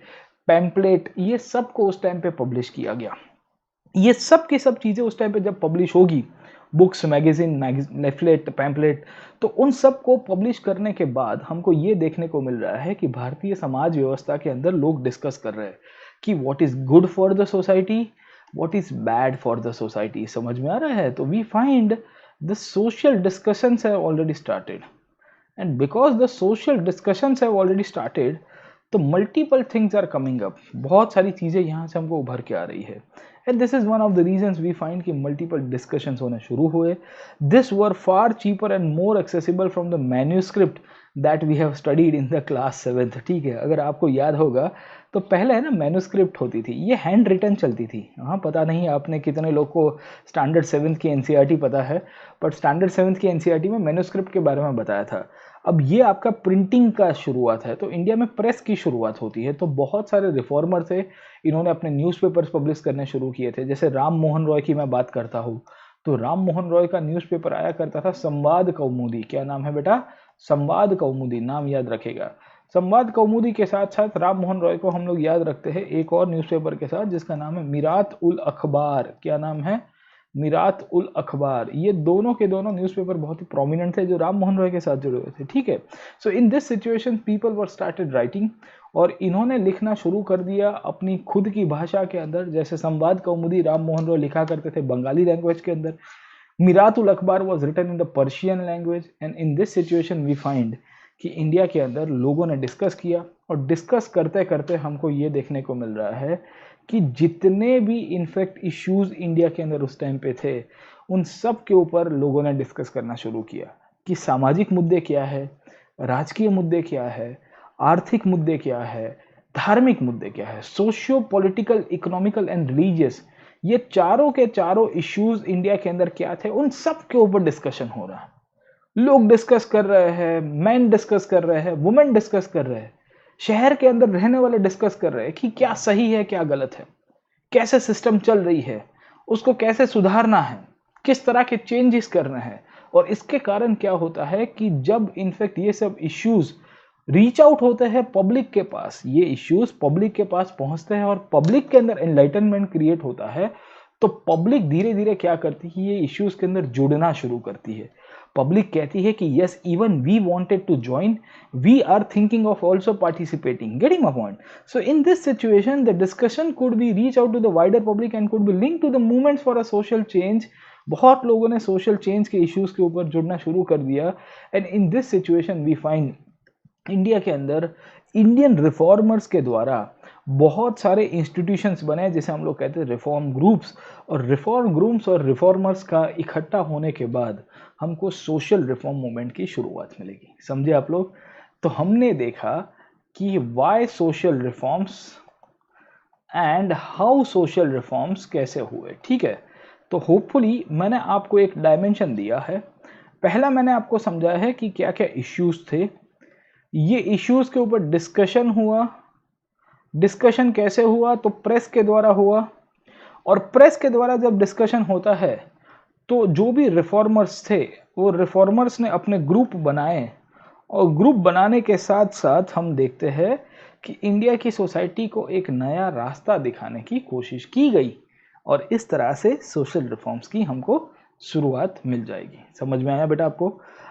pamphlet, ये सब को उस टाइम पे पब्लिश किया गया. ये सब की सब चीज़ें उस टाइम पे जब पब्लिश होगी, बुक्स, मैगजीन, लीफलेट, पैम्पलेट, तो उन सब को पब्लिश करने के बाद हमको ये देखने को मिल रहा है कि भारतीय समाज व्यवस्था के अंदर लोग डिस्कस कर रहे हैं कि what is good for the society, what is bad for the society. समझ में आ रहा है? तो we find the social discussions have already started, and because the social discussions have already started, तो multiple things are coming up. बहुत सारी चीज़ें यहाँ से हमको उभर के आ रही है. And this is one of the reasons we find कि मल्टीपल डिस्कशंस होने शुरू हुए. This were far cheaper and more accessible from the manuscript that we have studied in the class 7th. ठीक है, अगर आपको याद होगा तो पहले है ना मैन्यूस्क्रिप्ट होती थी, ये हैंड रिटन चलती थी. हाँ, पता नहीं आपने कितने लोग को स्टैंडर्ड 7th की एनसीईआरटी पता है, बट स्टैंडर्ड 7th की एनसीईआरटी में मैन्यूस्क्रिप्ट के बारे में बताया था. अब ये आपका प्रिंटिंग का शुरुआत है, तो इंडिया में प्रेस की शुरुआत होती है. तो बहुत सारे रिफॉर्मर थे, इन्होंने अपने न्यूज़पेपर्स पब्लिश करने शुरू किए थे. जैसे राम मोहन रॉय की मैं बात करता हूँ, तो राम मोहन रॉय का न्यूज़पेपर आया करता था संवाद कौमुदी. क्या नाम है बेटा? संवाद कौमुदी, नाम याद रखेगा. संवाद कौमुदी के साथ साथ राम मोहन रॉय को हम लोग याद रखते हैं एक और न्यूज़पेपर के साथ जिसका नाम है मीरात उल अखबार. क्या नाम है? मीरात उल अखबार. ये दोनों के दोनों न्यूज़पेपर बहुत ही प्रोमिनेंट थे जो राम मोहन रॉय के साथ जुड़े हुए थे. ठीक है, so in this situation people were started writing, और इन्होंने लिखना शुरू कर दिया अपनी खुद की भाषा के अंदर. जैसे संवाद कौमुदी राम मोहन रॉय लिखा करते थे बंगाली लैंग्वेज के अंदर, Mirat ul Akhbar was written in the Persian language. And in this situation we find कि इंडिया के अंदर लोगों ने डिस्कस किया, और डिस्कस करते करते हमको ये देखने को मिल रहा है कि जितने भी इनफैक्ट इश्यूज इंडिया के अंदर उस टाइम पे थे, उन सब के ऊपर लोगों ने डिस्कस करना शुरू किया कि सामाजिक मुद्दे क्या है, राजकीय मुद्दे क्या है, आर्थिक मुद्दे क्या है, धार्मिक मुद्दे क्या है, socio political, economical and religious, ये चारों के चारों इश्यूज इंडिया के अंदर क्या थे, उन सब के ऊपर डिस्कशन हो रहा है. लोग डिस्कस कर रहे हैं, मैन डिस्कस कर रहे हैं, वुमेन डिस्कस कर रहे हैं, शहर के अंदर रहने वाले डिस्कस कर रहे हैं कि क्या सही है, क्या गलत है, कैसे सिस्टम चल रही है, उसको कैसे सुधारना है, किस तरह के चेंजेस करने हैं. और इसके कारण क्या होता है कि जब इनफैक्ट ये सब इश्यूज रीच आउट होते हैं पब्लिक के पास, ये इश्यूज पब्लिक के पास पहुंचते हैं और पब्लिक के अंदर एनलाइटनमेंट क्रिएट होता है, तो पब्लिक धीरे धीरे क्या करती है, ये इश्यूज के अंदर जुड़ना शुरू करती है. पब्लिक कहती है कि yes, even we wanted to join, we are thinking of also participating. Getting my point? So in this situation the discussion could be reach out to the wider public and could be link to the movements for a social change. बहुत लोगों ने social change के issues के ऊपर जुड़ना शुरू कर दिया. And in this situation we find India के अंदर इंडियन रिफॉर्मर्स के द्वारा बहुत सारे इंस्टीट्यूशंस बने जिसे हम लोग कहते हैं रिफॉर्म ग्रुप्स. और रिफॉर्म ग्रुप्स और रिफॉर्मर्स का इकट्ठा होने के बाद हमको सोशल रिफॉर्म मूवमेंट की शुरुआत मिलेगी. समझे आप लोग? तो हमने देखा कि why social reforms and how social reforms कैसे हुए. ठीक है, तो होपफुली मैंने आपको एक डायमेंशन दिया है. पहला मैंने आपको समझाया है कि क्या क्या इश्यूज थे, ये इश्यूज के ऊपर डिस्कशन हुआ. डिस्कशन कैसे हुआ? तो प्रेस के द्वारा हुआ. और प्रेस के द्वारा जब डिस्कशन होता है तो जो भी रिफॉर्मर्स थे वो रिफॉर्मर्स ने अपने ग्रुप बनाए, और ग्रुप बनाने के साथ साथ हम देखते हैं कि इंडिया की सोसाइटी को एक नया रास्ता दिखाने की कोशिश की गई, और इस तरह से सोशल रिफॉर्म्स की हमको शुरुआत मिल जाएगी. समझ में आया बेटा आपको?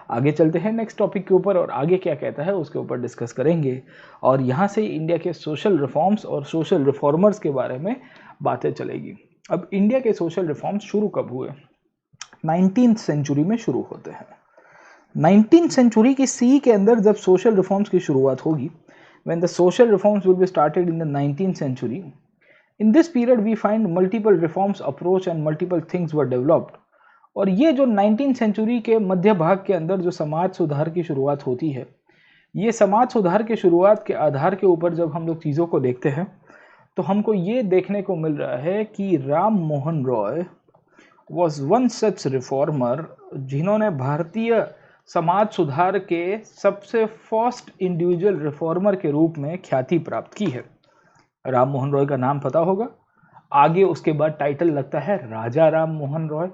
आगे चलते हैं नेक्स्ट टॉपिक के ऊपर और आगे क्या कहता है उसके ऊपर डिस्कस करेंगे और यहाँ से इंडिया के सोशल रिफॉर्म्स और सोशल रिफॉर्मर्स के बारे में बातें चलेगी। अब इंडिया के सोशल रिफॉर्म्स शुरू कब हुए? 19th सेंचुरी में शुरू होते हैं। 19th सेंचुरी की सी के अंदर जब सोशल रिफॉर्म्स की शुरुआत होगी, when the social reforms will be started in the 19th century, in this period we find multiple reforms approach and multiple things were developed। और ये जो 19th सेंचुरी के मध्य भाग के अंदर जो समाज सुधार की शुरुआत होती है, ये समाज सुधार के शुरुआत के आधार के ऊपर जब हम लोग चीज़ों को देखते हैं तो हमको ये देखने को मिल रहा है कि Ram Mohan Roy was one such reformer जिन्होंने भारतीय समाज सुधार के सबसे फर्स्ट इंडिविजुअल रिफॉर्मर के रूप में ख्याति प्राप्त की है। राम मोहन रॉय का नाम पता होगा, आगे उसके बाद टाइटल लगता है राजा राम मोहन रॉय।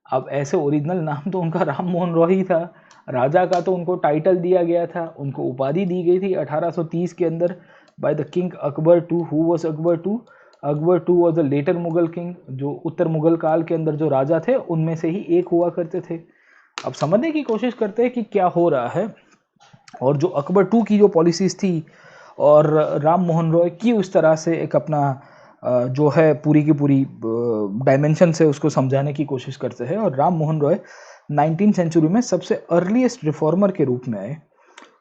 अब ऐसे ओरिजिनल नाम तो उनका राम मोहन रॉय ही था, राजा का तो उनको टाइटल दिया गया था, उनको उपाधि दी गई थी 1830 के अंदर by the king Akbar two. Who was Akbar two? Akbar two was the later Mughal king, जो उत्तर मुगल काल के अंदर जो राजा थे उनमें से ही एक हुआ करते थे। अब समझने की कोशिश करते हैं कि क्या हो रहा है और जो अकबर टू की जो पॉलिसीज थी और राम मोहन रॉय की उस तरह से एक अपना जो है पूरी की पूरी डायमेंशन से उसको समझाने की कोशिश करते हैं। और राम मोहन रॉय 19th सेंचुरी में सबसे अर्लीस्ट रिफॉर्मर के रूप में आए,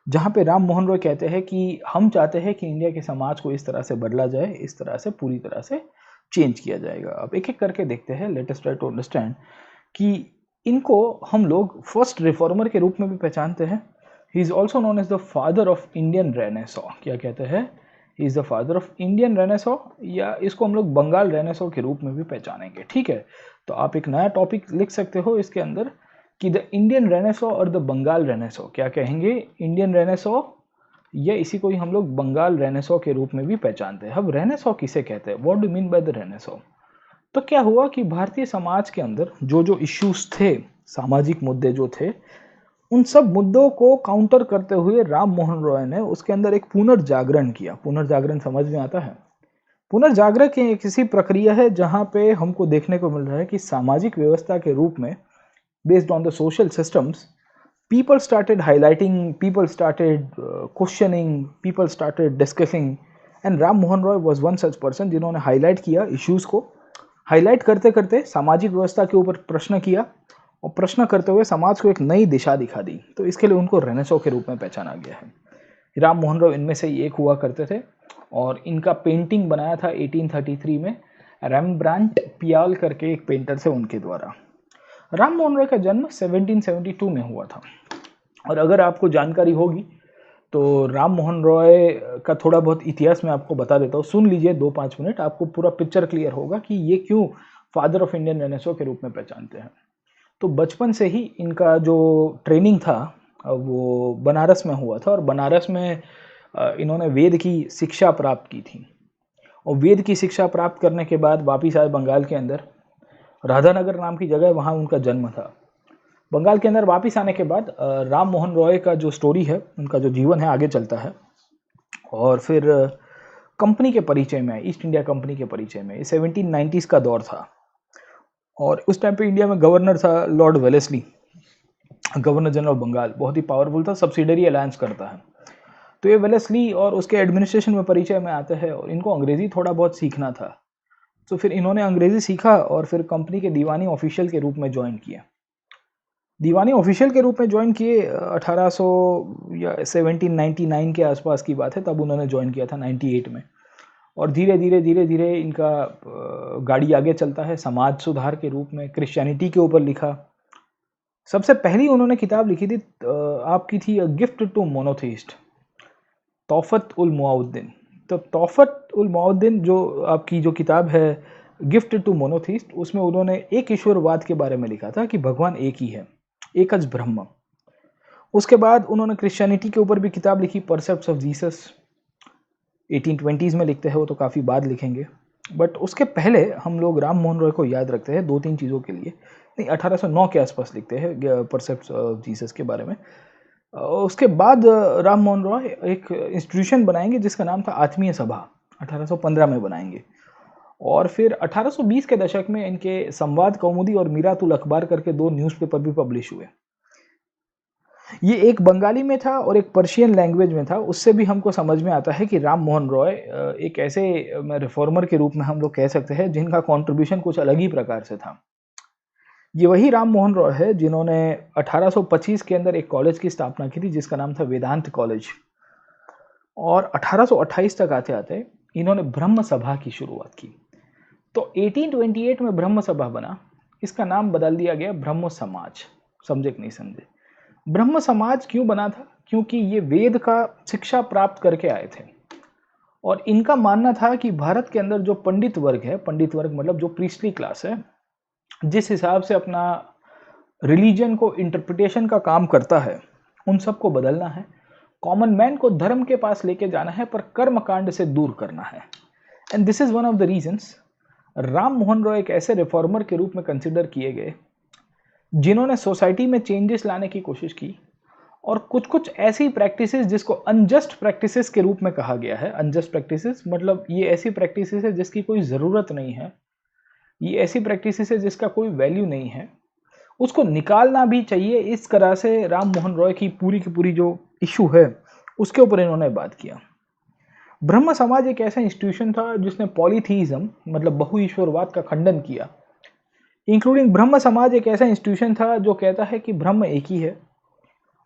जहाँ पे राम मोहन रॉय कहते हैं कि हम चाहते हैं कि इंडिया के समाज को इस तरह से बदला जाए, इस तरह से पूरी तरह से चेंज किया जाएगा। अब एक एक करके देखते हैं, let us try to understand कि इनको हम लोग फर्स्ट रिफॉर्मर के रूप में भी पहचानते हैं। He is also known as the father of Indian renaissance. क्या कहते हैं? He is the father of Indian renaissance, या इसको हम लोग बंगाल रेनेसॉ के रूप में भी पहचानेंगे। ठीक है, तो आप एक नया टॉपिक लिख सकते हो इसके अंदर कि द इंडियन रेनेसॉ और द बंगाल रेनेसॉ। क्या कहेंगे? इंडियन रेनेसॉ, या इसी को ही हम लोग बंगाल रेनेसॉ के रूप में भी पहचानते हैं। अब रेनेसॉ किसे कहते हैं? What do mean by the Renaissance? तो क्या हुआ कि भारतीय समाज के अंदर जो जो इश्यूज थे, सामाजिक मुद्दे जो थे, उन सब मुद्दों को काउंटर करते हुए राम मोहन रॉय ने उसके अंदर एक पुनर्जागरण किया। पुनर्जागरण समझ में आता है? पुनर्जागरण की एक ऐसी प्रक्रिया है जहां पे हमको देखने को मिल रहा है कि सामाजिक व्यवस्था के रूप में based on the social systems, people started highlighting, people started questioning, people started discussing, and Ram Mohan Roy was one such person जिन्होंने हाईलाइट किया इश्यूज को। हाईलाइट करते करते सामाजिक व्यवस्था के ऊपर प्रश्न किया और प्रश्न करते हुए समाज को एक नई दिशा दिखा दी। तो इसके लिए उनको रेनेसॉ के रूप में पहचाना गया है। राम मोहन रॉय इनमें से एक हुआ करते थे और इनका पेंटिंग बनाया था 1833 में रेम्ब्रांट पियाल करके एक पेंटर से, उनके द्वारा। राम मोहन रॉय का जन्म 1772 में हुआ था। और अगर आपको जानकारी होगी तो राम मोहन रॉय का थोड़ा बहुत इतिहास मैं आपको बता देता हूँ, सुन लीजिए 2-5 मिनट, आपको पूरा पिक्चर क्लियर होगा कि ये क्यों फादर ऑफ इंडियन रेनेसॉ के रूप में पहचानते हैं। तो बचपन से ही इनका जो ट्रेनिंग था वो बनारस में हुआ था और बनारस में इन्होंने वेद की शिक्षा प्राप्त की थी। और वेद की शिक्षा प्राप्त करने के बाद वापिस आए बंगाल के अंदर, राधानगर नाम की जगह, वहाँ उनका जन्म था। बंगाल के अंदर वापस आने के बाद राम मोहन रॉय का जो स्टोरी है, उनका जो जीवन है आगे चलता है और फिर कंपनी के परिचय में, ईस्ट इंडिया कंपनी के परिचय में। 1790s का दौर था और उस टाइम पे इंडिया में गवर्नर था lord Wellesley, governor general Bengal, बहुत ही पावरफुल था, सब्सिडरी अलायंस करता है। तो ये वेलेस्ली और उसके एडमिनिस्ट्रेशन में परिचय में आते हैं और इनको अंग्रेज़ी थोड़ा बहुत सीखना था। तो फिर इन्होंने अंग्रेज़ी सीखा और फिर कंपनी के दीवानी ऑफिशियल के रूप में ज्वाइन किया। दीवानी ऑफिशियल के रूप में ज्वाइन किए 1800 या 1799 के आसपास की बात है, तब उन्होंने ज्वाइन किया था 98 में। और धीरे धीरे इनका गाड़ी आगे चलता है समाज सुधार के रूप में। क्रिश्चियनिटी के ऊपर लिखा। सबसे पहली उन्होंने किताब लिखी थी आपकी थी गिफ्ट टू मोनोथीस्ट, तोहफत उल मुआउद्दीन। तो तोहफत उल मुआउद्दीन जो आपकी जो किताब है गिफ्ट टू मोनोथीस्ट, उसमें उन्होंने एक ईश्वरवाद के बारे में लिखा था कि भगवान एक ही है, एकच ब्रह्म। उसके बाद उन्होंने क्रिश्चियनिटी के ऊपर भी किताब लिखी, परसेप्ट्स ऑफ जीसस, 1820s में लिखते हैं, वो तो काफ़ी बाद लिखेंगे। बट उसके पहले हम लोग राम मोहन रॉय को याद रखते हैं 2-3 चीज़ों के लिए। नहीं, 1809 के आसपास लिखते हैं परसेप्ट्स ऑफ जीसस के बारे में। उसके बाद राम मोहन रॉय एक इंस्टीट्यूशन बनाएंगे जिसका नाम था आत्मीय सभा, 1815 में बनाएंगे। और फिर 1820 के दशक में इनके संवाद कौमुदी और मीरातुल अखबार करके 2 न्यूज़पेपर भी पब्लिश हुए। ये एक बंगाली में था और एक पर्शियन लैंग्वेज में था। उससे भी हमको समझ में आता है कि राम मोहन रॉय एक ऐसे रिफॉर्मर के रूप में हम लोग कह सकते हैं जिनका कंट्रीब्यूशन कुछ अलग ही प्रकार से था। ये वही राम मोहन रॉय है जिन्होंने 1825 के अंदर एक कॉलेज की स्थापना की थी जिसका नाम था वेदांत कॉलेज, और 1828 तक आते आते इन्होंने ब्रह्म सभा की शुरुआत की। तो 1828 में ब्रह्म सभा बना, इसका नाम बदल दिया गया ब्रह्म समाज। समझे कि नहीं समझे? ब्रह्म समाज क्यों बना था? क्योंकि ये वेद का शिक्षा प्राप्त करके आए थे और इनका मानना था कि भारत के अंदर जो पंडित वर्ग है, पंडित वर्ग मतलब जो प्रीस्टली क्लास है, जिस हिसाब से अपना रिलीजन को इंटरप्रिटेशन का काम करता है, उन सबको बदलना है। कॉमन मैन को धर्म के पास लेके जाना है पर कर्म कांड से दूर करना है। And this is one of the reasons Ram Mohan Roy एक ऐसे रिफॉर्मर के रूप में कंसिडर किए गए जिन्होंने सोसाइटी में चेंजेस लाने की कोशिश की और कुछ कुछ ऐसी प्रैक्टिसेस जिसको अनजस्ट प्रैक्टिसेस के रूप में कहा गया है। अनजस्ट प्रैक्टिसेस मतलब ये ऐसी प्रैक्टिसेस है जिसकी कोई ज़रूरत नहीं है, ये ऐसी प्रैक्टिसेस है जिसका कोई वैल्यू नहीं है, उसको निकालना भी चाहिए। इस तरह से राम मोहन रॉय की पूरी जो इशू है उसके ऊपर इन्होंने बात किया। ब्रह्म समाज एक ऐसा इंस्टीट्यूशन था जिसने पॉलीथीइज्म मतलब बहुईश्वरवाद का खंडन किया। इंक्लूडिंग ब्रह्म समाज एक ऐसा इंस्टीट्यूशन था जो कहता है कि ब्रह्म एक ही है।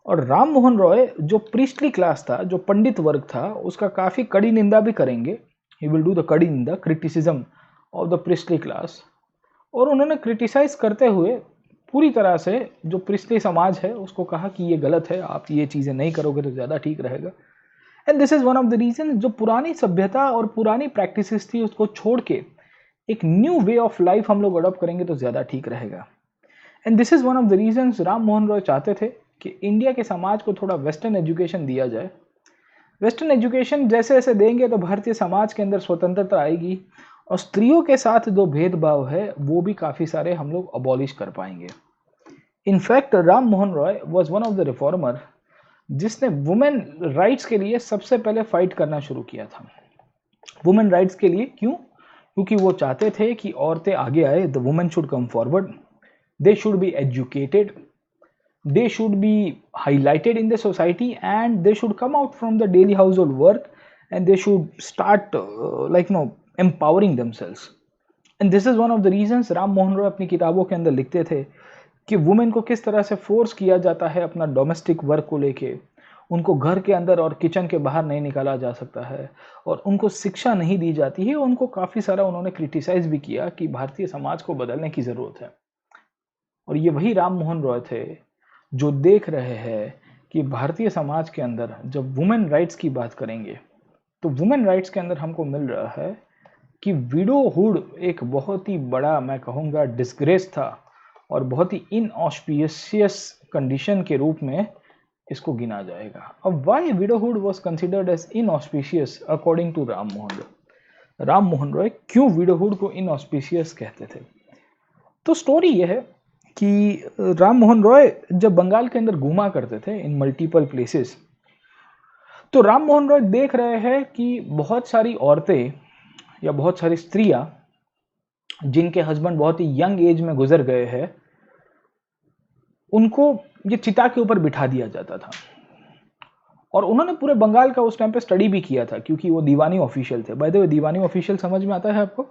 और राम मोहन रॉय जो प्रीस्टली क्लास था, जो पंडित वर्ग था, उसका काफ़ी कड़ी निंदा भी करेंगे। ही विल डू द कड़ी निंदा, criticism of the priestly class. और उन्होंने क्रिटिसाइज करते हुए पूरी तरह से जो प्रीस्टली समाज है उसको कहा कि ये गलत है, आप ये चीज़ें नहीं करोगे तो ज़्यादा ठीक रहेगा। And this is one of the reason, जो पुरानी सभ्यता और पुरानी प्रैक्टिसेस थी उसको छोड़ के एक न्यू वे ऑफ लाइफ हम लोग अडॉप्ट करेंगे तो ज़्यादा ठीक रहेगा। And this is one of the reasons Ram Mohan Roy चाहते थे कि इंडिया के समाज को थोड़ा वेस्टर्न एजुकेशन दिया जाए। वेस्टर्न एजुकेशन जैसे जैसे देंगे तो भारतीय समाज के अंदर स्वतंत्रता आएगी और स्त्रियों के साथ जो भेदभाव है वो भी काफ़ी सारे हम लोग अबॉलिश कर पाएंगे। In fact Ram Mohan Roy was one of the reformer जिसने वुमेन राइट्स के लिए सबसे पहले फाइट करना शुरू किया था। वुमेन राइट्स के लिए क्यों? क्योंकि वो चाहते थे कि औरतें आगे आए, the women should come forward, they should be educated, they should be highlighted in the society, and they should come out from the daily household work and they should start empowering themselves. And this is one of the reasons Ram Mohan Roy अपनी किताबों के अंदर लिखते थे कि women को किस तरह से फोर्स किया जाता है अपना डोमेस्टिक वर्क को लेके, उनको घर के अंदर और किचन के बाहर नहीं निकाला जा सकता है और उनको शिक्षा नहीं दी जाती है। उनको काफ़ी सारा उन्होंने क्रिटिसाइज भी किया कि भारतीय समाज को बदलने की ज़रूरत है। और ये वही राम मोहन रॉय थे जो देख रहे हैं कि भारतीय समाज के अंदर जब वुमेन राइट्स की बात करेंगे तो वुमेन राइट्स के अंदर हमको मिल रहा है कि विडोहुड एक बहुत ही बड़ा, मैं कहूँगा, डिस्ग्रेस था और बहुत ही इनऑस्पिशियस कंडीशन के रूप में इसको गिना जाएगा। अब why widowhood was considered as inauspicious according to Ram Mohan Roy? Ram Mohan Roy क्यों विडोहुड को इनऑस्पिशियस कहते थे? तो स्टोरी यह है कि राम मोहन रॉय जब बंगाल के अंदर घूमा करते थे इन मल्टीपल प्लेसेस, तो राम मोहन रॉय देख रहे हैं कि बहुत सारी औरतें या बहुत सारी स्त्रियां जिनके हस्बैंड बहुत ही यंग एज में गुजर गए हैं, उनको ये चिता के ऊपर बिठा दिया जाता था। और उन्होंने पूरे बंगाल का उस टाइम पे स्टडी भी किया था क्योंकि वो दीवानी ऑफिशियल थे। By the way, Deewani official समझ में आता है आपको?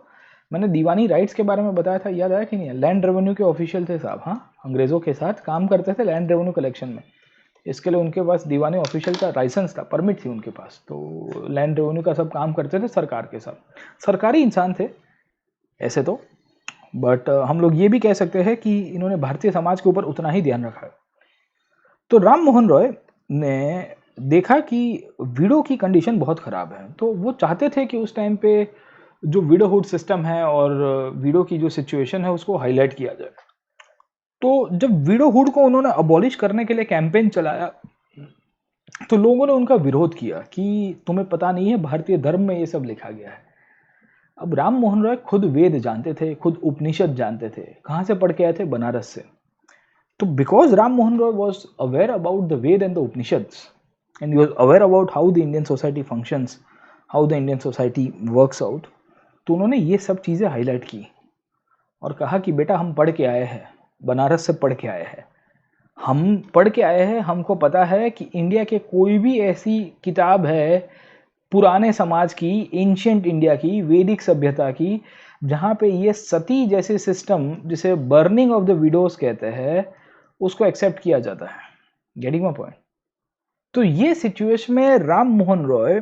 मैंने दीवानी राइट्स के बारे में बताया था, याद आया कि नहीं? लैंड रेवेन्यू के ऑफिशियल थे साहब। हाँ, अंग्रेजों के साथ काम करते थे लैंड रेवेन्यू कलेक्शन में। इसके लिए उनके पास दीवानी ऑफिशियल का लाइसेंस था, परमिट थी उनके पास। तो लैंड रेवेन्यू का सब काम करते थे सरकार के साथ। सरकारी इंसान थे ऐसे तो, बट हम लोग ये भी कह सकते हैं कि इन्होंने भारतीय समाज के ऊपर उतना ही ध्यान रखा है। तो राम मोहन रॉय ने देखा कि विडो की कंडीशन बहुत ख़राब है, तो वो चाहते थे कि उस टाइम पे जो विडोहुड सिस्टम है और विडो की जो सिचुएशन है उसको हाईलाइट किया जाए। तो जब विडोहुड को उन्होंने अबॉलिश करने के लिए कैंपेन चलाया तो लोगों ने उनका विरोध किया कि तुम्हें पता नहीं है भारतीय धर्म में ये सब लिखा गया है। अब राम मोहन रॉय खुद वेद जानते थे, खुद उपनिषद जानते थे। कहाँ से पढ़ के आए थे? बनारस से। तो because Ram Mohan Roy was aware about the Veda and the Upanishads and he was aware about how the Indian society functions, how the Indian society works out, तो उन्होंने ये सब चीज़ें हाईलाइट की और कहा कि बेटा हम पढ़ के आए हैं, बनारस से पढ़ के आए हैं, हम पढ़ के आए हैं, हमको पता है कि इंडिया के कोई भी ऐसी किताब है पुराने समाज की, एंशियंट इंडिया की, वैदिक सभ्यता की, जहाँ पे ये सती जैसे सिस्टम, जिसे बर्निंग ऑफ द विडोज कहते हैं, उसको एक्सेप्ट किया जाता है। Getting my point? तो ये सिचुएशन में Ram Mohan Roy,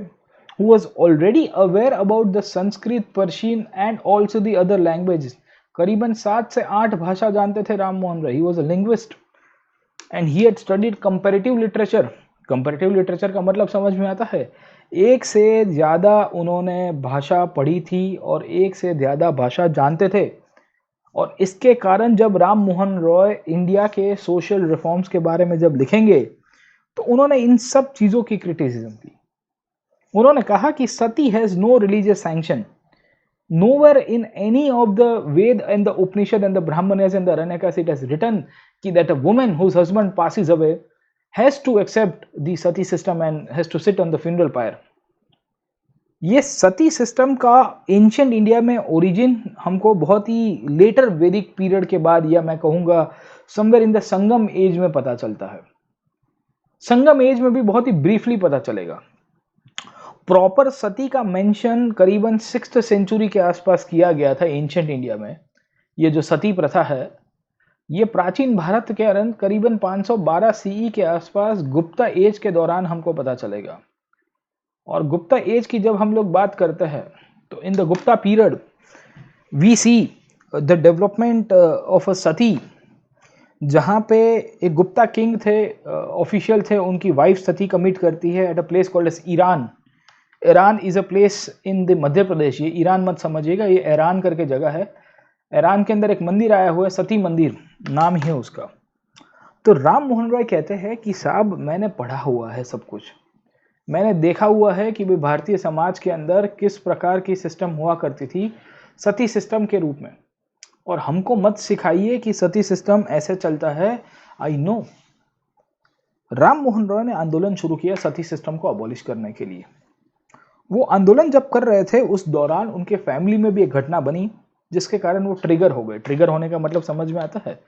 who was already aware about the Sanskrit, Persian and also the other languages, करीबन 7 से 8 भाषा जानते थे Ram Mohan Roy. He was a linguist and he had studied comparative literature. comparative literature का मतलब समझ में आता है, एक से ज़्यादा उन्होंने भाषा पढ़ी थी और एक से ज़्यादा भाषा जानते थे। और इसके कारण जब राम मोहन रॉय इंडिया के सोशल रिफॉर्म्स के बारे में जब लिखेंगे, तो उन्होंने इन सब चीज़ों की क्रिटिसिज्म की। उन्होंने कहा कि sati has no religious sanction, nowhere in any of the Ved and the Upanishad and the Brahmanas and the Aranyakas it has written कि that a woman whose husband passes away has to accept the sati system and has to sit on the funeral pyre. ये सती system का ancient India में origin हमको बहुत ही letter वैदिक period के बाद, या मैं कहूँगा somewhere in the Sangam age में पता चलता है। संगम एज में भी बहुत ही ब्रीफली पता चलेगा। प्रॉपर सती का मेंशन करीबन 6th सेंचुरी के आसपास किया गया था एंशियंट इंडिया में। ये जो सती प्रथा है, ये प्राचीन भारत के अंदर करीबन 512 सीई के आसपास गुप्ता एज के दौरान हमको पता चलेगा। और गुप्ता एज की जब हम लोग बात करते हैं, तो in the Gupta period we see the development of a sati, जहाँ पे एक गुप्ता किंग थे, ऑफिशियल थे, उनकी वाइफ सती कमिट करती है at a place called as Eran. Eran is a place in the Madhya Pradesh. ये ईरान मत समझिएगा, ये ईरान करके जगह है। ईरान के अंदर एक मंदिर आया हुआ है, सती मंदिर नाम ही है उसका। तो राम मोहन रॉय कहते हैं कि साहब मैंने पढ़ा हुआ है सब कुछ, मैंने देखा हुआ है कि भाई भारतीय समाज के अंदर किस प्रकार की सिस्टम हुआ करती थी सती सिस्टम के रूप में, और हमको मत सिखाइए कि सती सिस्टम ऐसे चलता है। I know. राम मोहन रॉय ने आंदोलन शुरू किया सती सिस्टम को अबॉलिश करने के लिए। वो आंदोलन जब कर रहे थे, उस दौरान उनके फैमिली में भी एक घटना बनी जिसके कारण वो ट्रिगर हो गए। ट्रिगर होने का मतलब समझ में आता है,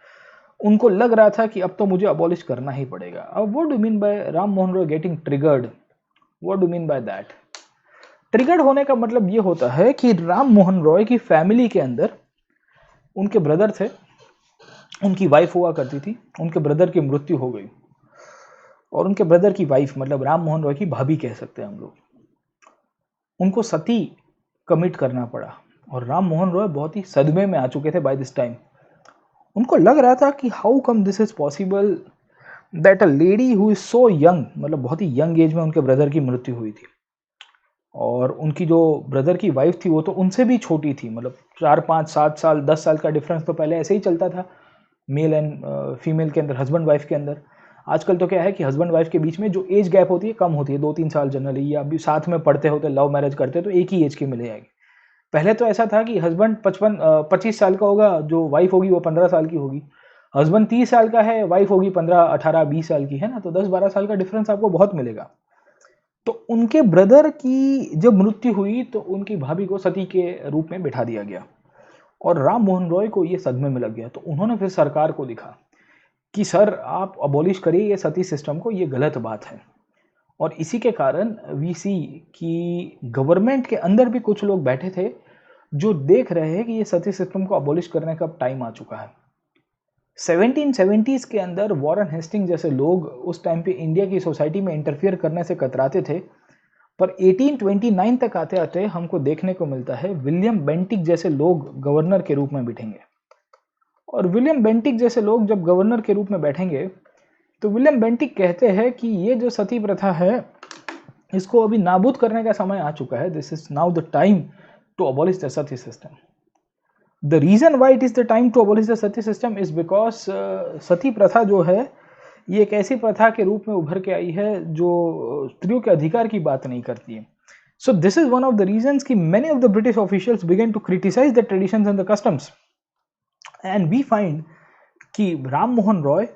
उनको लग रहा था कि अब तो मुझे अबॉलिश करना ही पड़ेगा। अब what do mean bye Ram Mohan Roy getting triggered? What do mean by that? Triggered होने का मतलब ये होता है कि राम मोहन रॉय की फैमिली के अंदर उनके ब्रदर थे, उनकी वाइफ हुआ करती थी, उनके ब्रदर की मृत्यु हो गई, और उनके ब्रदर की वाइफ मतलब राम मोहन रॉय की भाभी कह सकते हैं हम लोग, उनको सती कमिट करना पड़ा। और राम मोहन रॉय बहुत ही सदमे में आ चुके थे बाय दिस टाइम। उनको लग रहा था कि how come this is possible that a lady who is so young, मतलब बहुत ही यंग एज में उनके ब्रदर की मृत्यु हुई थी, और उनकी जो ब्रदर की वाइफ थी वो तो उनसे भी छोटी थी, मतलब 4, 5, 7 साल 10 साल का डिफरेंस तो पहले ऐसे ही चलता था मेल एंड फीमेल के अंदर, हस्बैंड वाइफ के अंदर। आजकल तो क्या है कि हस्बैंड वाइफ के बीच में जो एज गैप होती है कम होती है, 2-3 साल जनरली, या अभी साथ में पढ़ते होते, लव मैरिज करते तो एक ही एज की मिल जाएगी। पहले तो ऐसा था कि हस्बैंड 25 साल का होगा, जो वाइफ होगी वो 15 साल की होगी। हस्बैंड 30 साल का है, वाइफ होगी 15, 18, 20 साल की, है ना, तो 10-12 साल का डिफरेंस आपको बहुत मिलेगा। तो उनके ब्रदर की जब मृत्यु हुई तो उनकी भाभी को सती के रूप में बिठा दिया गया, और राम मोहन रॉय को ये सदमे में लग गया। तो उन्होंने फिर सरकार को लिखा कि सर आप अबॉलिश करिए ये सती सिस्टम को, ये गलत बात है। और इसी के कारण वी सी कि गवर्नमेंट के अंदर भी कुछ लोग बैठे थे जो देख रहे हैं कि ये सती सिस्टम को अबॉलिश करने का टाइम आ चुका है। 1770s के अंदर वॉरेन हेस्टिंग जैसे लोग उस टाइम पे इंडिया की सोसाइटी में इंटरफियर करने से कतराते थे, पर 1829 तक आते आते हमको देखने को मिलता है विलियम बेंटिक जैसे लोग गवर्नर के रूप में बैठेंगे। और विलियम बेंटिक जैसे लोग जब गवर्नर के रूप में बैठेंगे, तो विलियम बेंटिक कहते हैं कि ये जो सती प्रथा है इसको अभी नाबूद करने का समय आ चुका है। This is now the time to abolish the sati system. The reason why it is the time to abolish the sati system is because sati प्रथा जो है ये एक ऐसी प्रथा के रूप में उभर के आई है जो स्त्रियों के अधिकार की बात नहीं करती है। So this is one of the reasons कि many of the British officials began to criticise the traditions and the customs, and we find कि राम मोहन रॉय,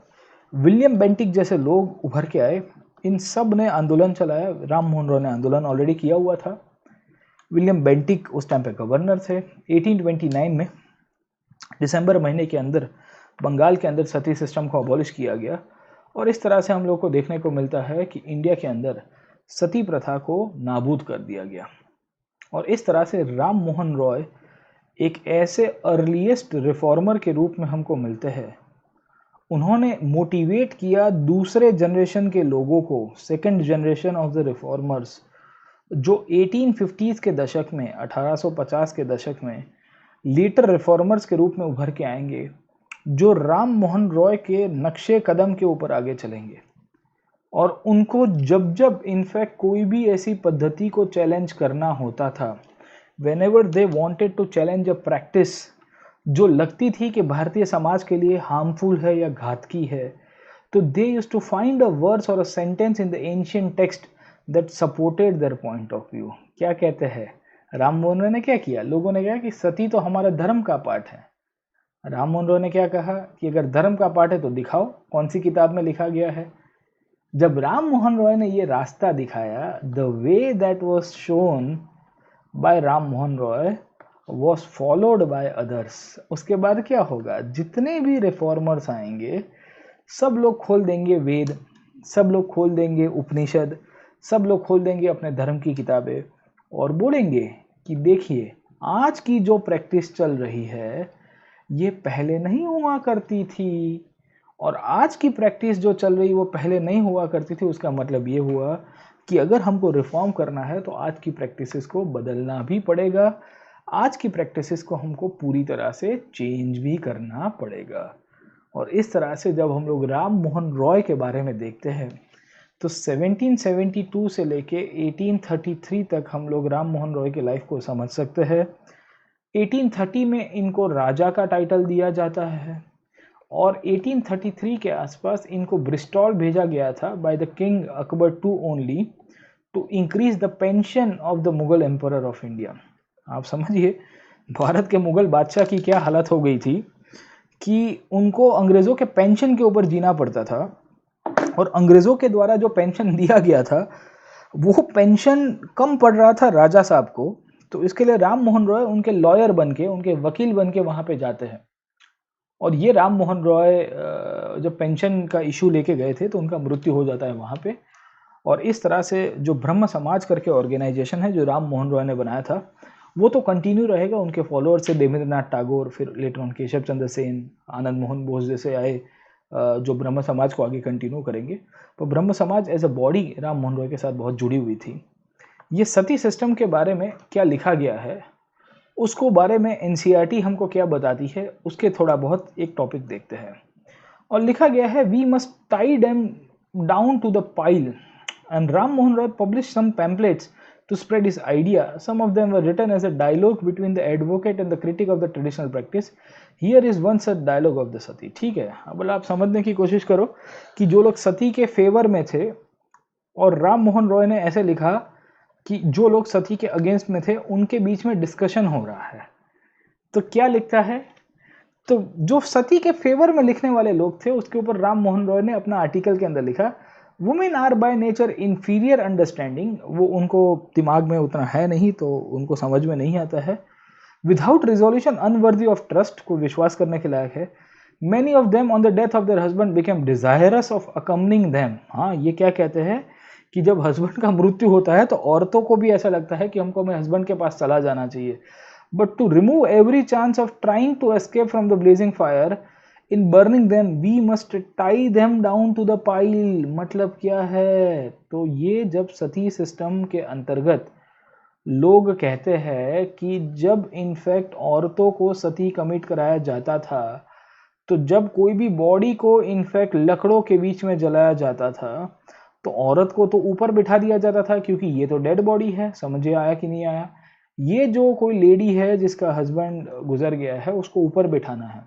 विलियम बेंटिक जैसे लोग उभर के आए, इन सब ने आंदोलन चलाया। राम मोहन रॉय ने आंदोलन ऑलरेडी किया हुआ था, विलियम बेंटिक उस टाइम पे गवर्नर थे। 1829 में दिसंबर महीने के अंदर बंगाल के अंदर सती सिस्टम को अबॉलिश किया गया, और इस तरह से हम लोग को देखने को मिलता है कि इंडिया के अंदर सती प्रथा को नाबूद कर दिया गया। और इस तरह से राम मोहन रॉय एक ऐसे अर्लीस्ट रिफॉर्मर के रूप में हमको मिलते हैं। उन्होंने मोटिवेट किया दूसरे जनरेशन के लोगों को, second generation of the reformers, जो 1850s के दशक में, 1850 के दशक में लेटर रिफॉर्मर्स के रूप में उभर के आएंगे, जो राम मोहन रॉय के नक्शे कदम के ऊपर आगे चलेंगे। और उनको जब जब इनफैक्ट कोई भी ऐसी पद्धति को चैलेंज करना होता था, whenever they wanted to challenge a practice जो लगती थी कि भारतीय समाज के लिए हार्मफुल है या घातकी है, तो they used to find a verse or a sentence in the ancient text that supported their point of view। क्या कहते हैं राम मोहन रॉय ने? क्या किया? लोगों ने कहा कि सती तो हमारे धर्म का पार्ट है। राम मोहन रॉय ने क्या कहा कि अगर धर्म का पार्ट है तो दिखाओ, कौन सी किताब में लिखा गया है। जब राम मोहन रॉय ने ये रास्ता दिखाया, the way that was shown by Ram Mohan Roy was followed by others. उसके बाद क्या होगा? जितने भी रिफॉर्मर्स आएंगे सब लोग खोल देंगे वेद, सब लोग खोल देंगे उपनिषद, सब लोग खोल देंगे अपने धर्म की किताबें और बोलेंगे कि देखिए आज की जो प्रैक्टिस चल रही है ये पहले नहीं हुआ करती थी, और आज की प्रैक्टिस जो चल रही वो पहले नहीं हुआ करती थी। उसका मतलब ये हुआ कि अगर हमको रिफॉर्म करना है तो आज की प्रैक्टिसेस को बदलना भी पड़ेगा, आज की प्रैक्टिसेस को हमको पूरी तरह से चेंज भी करना पड़ेगा। और इस तरह से जब हम लोग राम मोहन रॉय के बारे में देखते हैं तो 1772 से लेके 1833 तक हम लोग राम मोहन रॉय की लाइफ को समझ सकते हैं। 1830 में इनको राजा का टाइटल दिया जाता है और 1833 के आसपास इनको ब्रिस्टॉल भेजा गया था by the king Akbar two only to increase the pension of the Mughal emperor of India. आप समझिए भारत के मुगल बादशाह की क्या हालत हो गई थी कि उनको अंग्रेज़ों के पेंशन के ऊपर जीना पड़ता था, और अंग्रेज़ों के द्वारा जो पेंशन दिया गया था वो पेंशन कम पड़ रहा था राजा साहब को। तो इसके लिए राम मोहन रॉय उनके लॉयर बन के, उनके वकील बन के वहाँ पे जाते हैं। और ये राम मोहन रॉय जब पेंशन का इशू लेके गए थे तो उनका मृत्यु हो जाता है वहाँ पे। और इस तरह से जो ब्रह्म समाज करके ऑर्गेनाइजेशन है जो राम मोहन रॉय ने बनाया था वो तो कंटिन्यू रहेगा। उनके फॉलोअर्स से देवेंद्रनाथ टैगोर, फिर लेटर ऑन केशव चंद्र सेन, आनंद मोहन बोस जैसे आए जो ब्रह्म समाज को आगे कंटिन्यू करेंगे। तो Brahmo Samaj as a body Ram Mohan Roy के साथ बहुत जुड़ी हुई थी। ये सती सिस्टम के बारे में क्या लिखा गया है उसको बारे में एनसीईआरटी हमको क्या बताती है उसके थोड़ा बहुत एक टॉपिक देखते हैं। और लिखा गया है we must tie them down to the pile and Ram Mohan Roy publish some pamphlets to spread his idea. Some of them were written as a dialogue between the advocate and the critic of the traditional practice. Here is one such dialogue of the sati. ठीक है, अब आप समझने की कोशिश करो कि जो लोग सती के फेवर में थे और राम मोहन रॉय ने ऐसे लिखा कि जो लोग सती के अगेंस्ट में थे उनके बीच में डिस्कशन हो रहा है। तो क्या लिखता है? तो जो सती के फेवर में लिखने वाले लोग थे उसके ऊपर राम मोहन रॉय ने अपना आर्टिकल के अंदर लिखा women are by nature inferior understanding. वो उनको दिमाग में उतना है नहीं तो उनको समझ में नहीं आता है। Without resolution unworthy of trust, को विश्वास करने के लायक है। Many of them on the death of their husband became desirous of accompanying them. हाँ, ये क्या कहते हैं कि जब हस्बैंड का मृत्यु होता है तो औरतों को भी ऐसा लगता है कि हमको अपने हस्बैंड के पास चला जाना चाहिए। But to remove every chance of trying to escape from the blazing fire in burning them we must tie them down to the pile. मतलब क्या है? तो ये जब सती सिस्टम के अंतर्गत लोग कहते हैं कि जब इनफैक्ट औरतों को सती कमिट कराया जाता था, तो जब कोई भी बॉडी को इनफैक्ट लकड़ों के बीच में जलाया जाता था तो औरत को तो ऊपर बिठा दिया जाता था क्योंकि ये तो डेड बॉडी है। समझे आया कि नहीं आया? ये जो कोई लेडी है जिसका हस्बैंड गुजर गया है उसको ऊपर बिठाना है,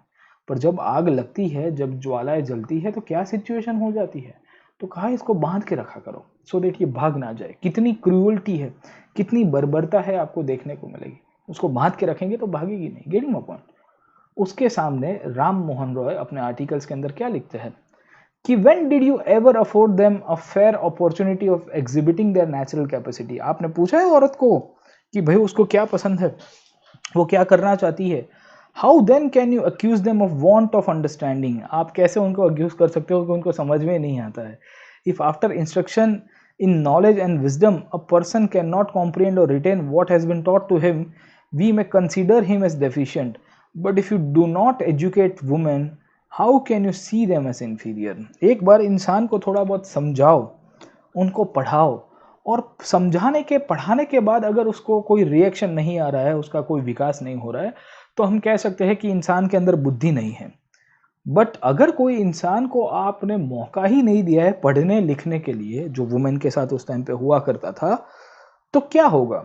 पर जब आग लगती है, जब ज्वालाएं जलती है तो क्या सिचुएशन हो जाती है? तो कहा इसको बांध के रखा करो सो देट ये भाग ना जाए। कितनी क्रूअल्टी है, कितनी बर्बरता है आपको देखने को मिलेगी। उसको बांध के रखेंगे तो भागेगी नहीं। Getting my point? उसके सामने राम मोहन रॉय अपने आर्टिकल्स के अंदर क्या लिखते हैं कि when did you ever afford them a fair opportunity of exhibiting there natural capacity. आपने पूछा है औरत को कि भाई उसको क्या पसंद है, वो क्या करना चाहती है? How then can you accuse them of want of understanding? आप कैसे उनको अक्यूज कर सकते हो कि उनको समझ में नहीं आता है? If after instruction in knowledge and wisdom a person cannot comprehend or retain what has been taught to him, we may consider him as deficient. But if you do not educate women, how can you see them as inferior? एक बार इंसान को थोड़ा बहुत समझाओ, उनको पढ़ाओ, और समझाने के पढ़ाने के बाद अगर उसको कोई रिएक्शन नहीं आ रहा है, उसका कोई विकास नहीं हो रहा है, तो हम कह सकते हैं कि इंसान के अंदर बुद्धि नहीं है। बट अगर कोई इंसान को आपने मौका ही नहीं दिया है पढ़ने लिखने के लिए, जो वुमेन के साथ उस टाइम पे हुआ करता था, तो क्या होगा?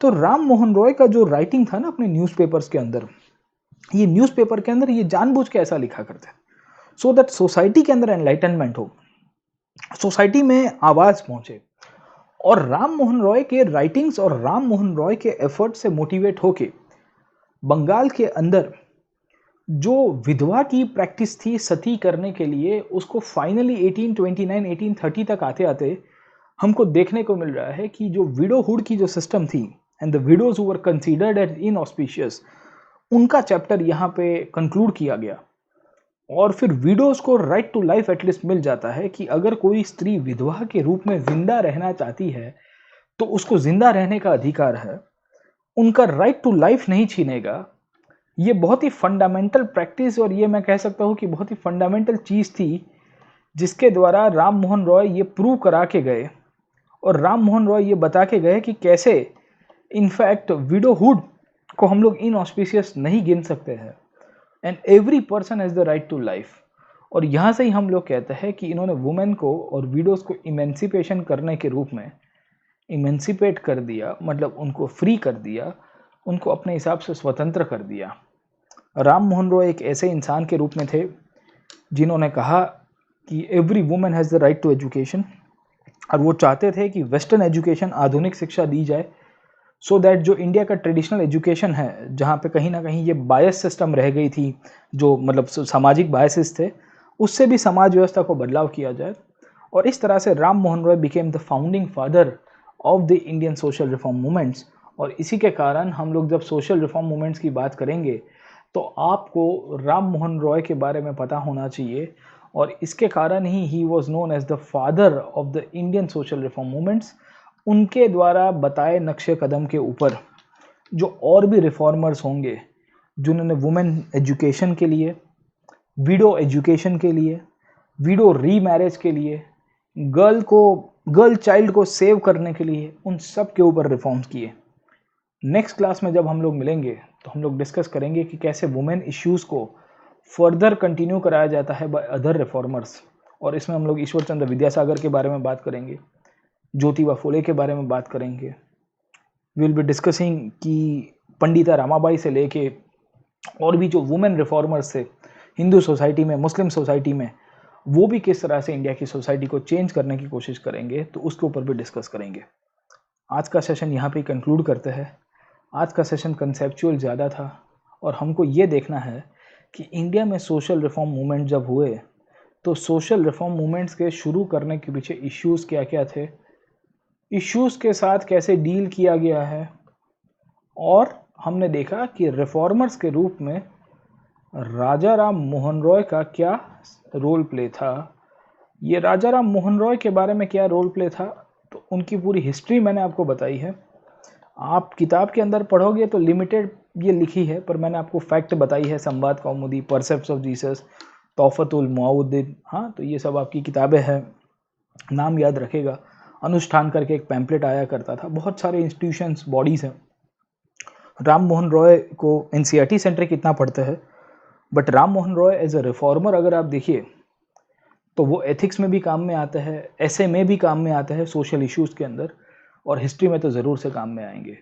तो राम मोहन रॉय का जो राइटिंग था ना अपने न्यूज़पेपर्स के अंदर, ये न्यूज़पेपर के अंदर ये जानबूझ के ऐसा लिखा करते सो दैट सोसाइटी के अंदर एनलाइटनमेंट हो, सोसाइटी में आवाज पहुंचे। और राम मोहन रॉय के राइटिंग्स और राम मोहन रॉय के एफर्ट से मोटिवेट होके बंगाल के अंदर जो विधवा की प्रैक्टिस थी सती करने के लिए, उसको फाइनली 1829 1830 तक आते आते हमको देखने को मिल रहा है कि जो विडोहुड की जो सिस्टम थी and the widows who were considered as inauspicious, उनका चैप्टर यहाँ पे कंक्लूड किया गया। और फिर विडोज को राइट टू लाइफ एटलीस्ट मिल जाता है कि अगर कोई स्त्री विधवा के रूप में जिंदा रहना चाहती है तो उसको जिंदा रहने का अधिकार है, उनका राइट टू लाइफ नहीं छीनेगा। ये बहुत ही फंडामेंटल प्रैक्टिस, और ये मैं कह सकता हूँ कि बहुत ही फंडामेंटल चीज़ थी जिसके द्वारा राम मोहन रॉय ये प्रूव करा के गए, और राम मोहन रॉय ये बता के गए कि कैसे इनफैक्ट विडोहुड को हम लोग इनऑस्पिशियस नहीं गिन सकते हैं, and every person has the right to life. और यहाँ से ही हम लोग कहते हैं कि इन्होंने वुमेन को और विडोज़ को इमेंसिपेशन करने के रूप में इमेंसिपेट कर दिया, मतलब उनको फ्री कर दिया, उनको अपने हिसाब से स्वतंत्र कर दिया। राम मोहन रॉय एक ऐसे इंसान के रूप में थे जिन्होंने कहा कि every women has the right to education, और वो चाहते थे कि वेस्टर्न एजुकेशन, आधुनिक शिक्षा दी जाए, सो दैट जो इंडिया का ट्रेडिशनल एजुकेशन है, जहाँ पे कहीं ना कहीं ये बायस सिस्टम रह गई थी, जो मतलब सामाजिक बायसेस थे, उससे भी समाज व्यवस्था को बदलाव किया जाए। और इस तरह से Ram Mohan Roy became the founding father of the Indian social reform movements. और इसी के कारण हम लोग जब सोशल रिफॉर्म मूवमेंट्स की बात करेंगे तो आपको राम मोहन रॉय के बारे में पता होना चाहिए, और इसके कारण ही was known as the father of the Indian social reform movements. उनके द्वारा बताए नक्शे कदम के ऊपर जो और भी रिफॉर्मर्स होंगे, जिन्होंने वुमेन एजुकेशन के लिए, विडो एजुकेशन के लिए, विडो रीमैरिज के लिए, गर्ल चाइल्ड को सेव करने के लिए, उन सब के ऊपर रिफॉर्म्स किए। नेक्स्ट क्लास में जब हम लोग मिलेंगे तो हम लोग डिस्कस करेंगे कि कैसे वुमेन इश्यूज़ को फर्दर कंटिन्यू कराया जाता है बाय अदर रिफॉर्मर्स। और इसमें हम लोग ईश्वर चंद्र विद्यासागर के बारे में बात करेंगे, ज्योतिबा फुले के बारे में बात करेंगे। विल बी डिस्कसिंग कि पंडिता रामाबाई से लेके और भी जो वुमेन रिफॉर्मर्स थे हिंदू सोसाइटी में, मुस्लिम सोसाइटी में, वो भी किस तरह से इंडिया की सोसाइटी को चेंज करने की कोशिश करेंगे, तो उसके ऊपर भी डिस्कस करेंगे। आज का सेशन यहाँ पे कंक्लूड करते हैं। आज का सेशन कंसेप्चुअल ज़्यादा था, और हमको ये देखना है कि इंडिया में सोशल रिफॉर्म मूवमेंट जब हुए तो सोशल रिफॉर्म मूवमेंट्स के शुरू करने के पीछे इश्यूज़ क्या क्या थे, इश्यूज़ के साथ कैसे डील किया गया है, और हमने देखा कि रिफॉर्मर्स के रूप में राजा राम मोहन रॉय का क्या रोल प्ले था। ये राजा राम मोहन रॉय के बारे में क्या रोल प्ले था, तो उनकी पूरी हिस्ट्री मैंने आपको बताई है। आप किताब के अंदर पढ़ोगे तो लिमिटेड ये लिखी है, पर मैंने आपको फैक्ट बताई है। संवाद कौमुदी, परसेप्ट्स ऑफ जीसस, तोहफतुल मुआवुद्दीन, हाँ, तो ये सब आपकी किताबें हैं, नाम याद रखेगा। अनुष्ठान करके एक पैम्पलेट आया करता था। बहुत सारे इंस्टीट्यूशंस, बॉडीज़ हैं। राम मोहन रॉय को एनसीईआरटी सेंटर कितना पढ़ते हैं, but Ram Mohan Roy as a reformer अगर आप देखिए तो वो एथिक्स में भी काम में आता है, ऐसे में भी काम में आता है, सोशल इश्यूज़ के अंदर, और हिस्ट्री में तो ज़रूर से काम में आएंगे।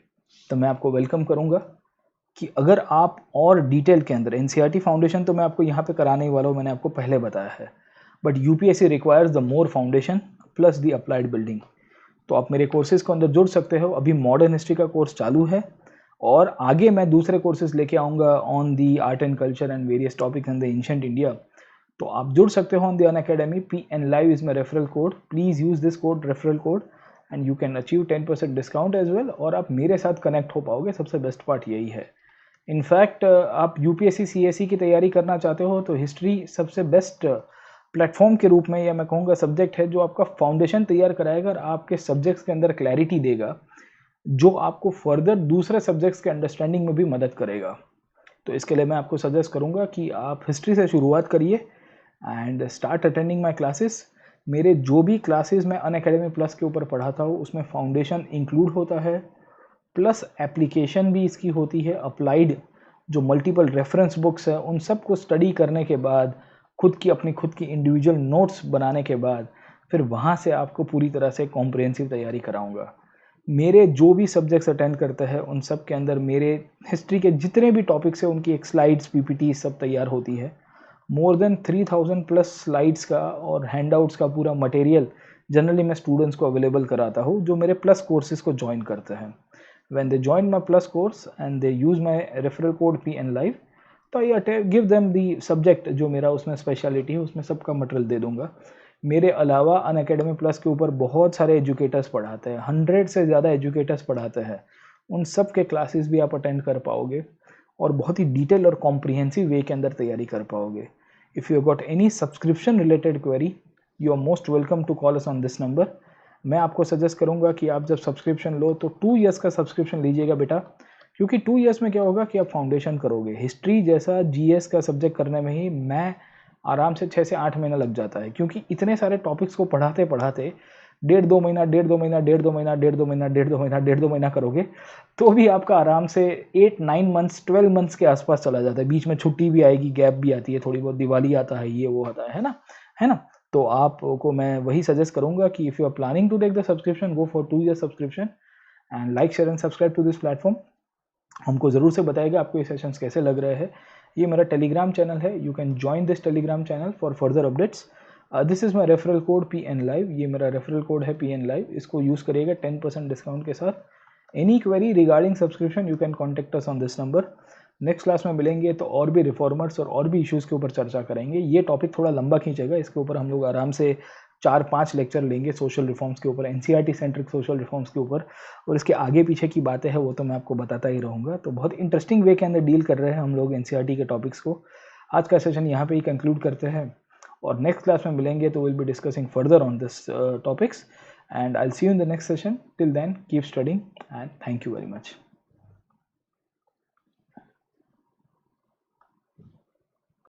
तो मैं आपको वेलकम करूँगा कि अगर आप और डिटेल के अंदर, एनसीईआरटी फाउंडेशन तो मैं आपको यहाँ पे कराने ही वाला हूँ, मैंने आपको पहले बताया है, but UPSC requires the more foundation plus the applied building. तो आप मेरे कोर्सेज के अंदर जुड़ सकते हो। अभी मॉडर्न हिस्ट्री का कोर्स चालू है, और आगे मैं दूसरे कोर्सेज लेके आऊँगा on the art and culture and various topics in the ancient India. तो आप जुड़ सकते हो on the Unacademy. PN Live is my referral code. Please use this code, referral code, and you can achieve 10% discount as well. और आप मेरे साथ connect हो पाओगे। सबसे बेस्ट पार्ट यही है इनफैक्ट आप यूपीएससी सीएसई की तैयारी करना चाहते हो तो हिस्ट्री सबसे बेस्ट प्लेटफॉर्म के रूप में, या मैं कहूँगा सब्जेक्ट है जो आपका फाउंडेशन तैयार कराएगा और आपके सब्जेक्ट्स के अंदर क्लैरिटी देगा, जो आपको फर्दर दूसरे सब्जेक्ट्स के अंडरस्टैंडिंग में भी मदद करेगा। तो इसके लिए मैं आपको सजेस्ट करूँगा कि आप हिस्ट्री से शुरुआत करिए and start attending my classes. मेरे जो भी क्लासेस मैं अनअकैडमी प्लस के ऊपर पढ़ाता हूँ उसमें फाउंडेशन इंक्लूड होता है, प्लस एप्लीकेशन भी इसकी होती है। अप्लाइड जो मल्टीपल रेफरेंस बुक्स है उन सब को स्टडी करने के बाद, अपनी खुद की इंडिविजुअल नोट्स बनाने के बाद, फिर वहाँ से आपको पूरी तरह से कॉम्प्रिहेंसिव तैयारी कराऊंगा। मेरे जो भी सब्जेक्ट्स अटेंड करते हैं उन सब के अंदर मेरे हिस्ट्री के जितने भी टॉपिक्स हैं उनकी एक स्लाइड्स पीपीटी सब तैयार होती है। मोर देन 3000 प्लस स्लाइड्स का और हैंडआउट्स का पूरा मटेरियल जनरली मैं स्टूडेंट्स को अवेलेबल कराता हूँ जो मेरे प्लस कोर्सेज को ज्वाइन करते हैं। When they join my plus course and they use my referral code PNLive, तो I give them the subject जो मेरा उसमें स्पेशलिटी है उसमें सबका मटेरियल दे दूंगा। मेरे अलावा अनअकैडमी प्लस के ऊपर बहुत सारे एजुकेटर्स पढ़ाते हैं, 100 से ज़्यादा एजुकेटर्स पढ़ाते हैं। उन सब के क्लासेस भी आप अटेंड कर पाओगे और बहुत ही डिटेल और कॉम्प्रिहेंसिव वे के अंदर तैयारी कर पाओगे। If you got any subscription related query, you are most welcome to call us on this number. मैं आपको सजेस्ट करूंगा कि आप जब सब्सक्रिप्शन लो तो 2 ईयर्स का सब्सक्रिप्शन लीजिएगा बेटा, क्योंकि 2 ईयर्स में क्या होगा कि आप फाउंडेशन करोगे। हिस्ट्री जैसा जीएस का सब्जेक्ट करने में ही मैं आराम से 6 से 8 महीना लग जाता है, क्योंकि इतने सारे टॉपिक्स को पढ़ाते पढ़ाते 1.5-2 महीना करोगे तो भी आपका आराम से 8-9 मंथ्स 12 मंथ्स के आसपास चला जाता है। बीच में छुट्टी भी आएगी, गैप भी आती है, थोड़ी बहुत दिवाली आता है, ये वो आता है ना, है ना। तो आपको मैं वही सजेस्ट करूंगा कि if you are planning to take the subscription, go for 2 year subscription and like share and subscribe to this platform. हमको ज़रूर से बताइएगा आपको ये सेशंस कैसे लग रहे हैं। ये मेरा टेलीग्राम चैनल है, you can join this Telegram channel for further updates. This is my referral code PNLive, ये मेरा रेफरल कोड है PNLive, इसको यूज़ करिएगा 10% डिस्काउंट के साथ। Any query regarding subscription you can contact us on this number. Next class में मिलेंगे तो और भी रिफॉर्मर्स और भी इश्यूज़ के ऊपर चर्चा करेंगे। ये टॉपिक थोड़ा लंबा खींचेगा, इसके ऊपर हम लोग आराम से 4-5 लेक्चर लेंगे सोशल रिफॉर्म्स के ऊपर, NCERT सेंट्रिक सोशल रिफॉर्म्स के ऊपर, और इसके आगे पीछे की बातें हैं वो तो मैं आपको बताता ही रहूँगा। तो बहुत इंटरेस्टिंग वे के अंदर डील कर रहे हैं हम लोग NCERT के टॉपिक्स को। आज का सेशन यहाँ पे ही कंक्लूड करते हैं और नेक्स्ट क्लास में मिलेंगे तो will be discussing further on this topics and I will see you in the next session. Till then keep studying and thank you very much.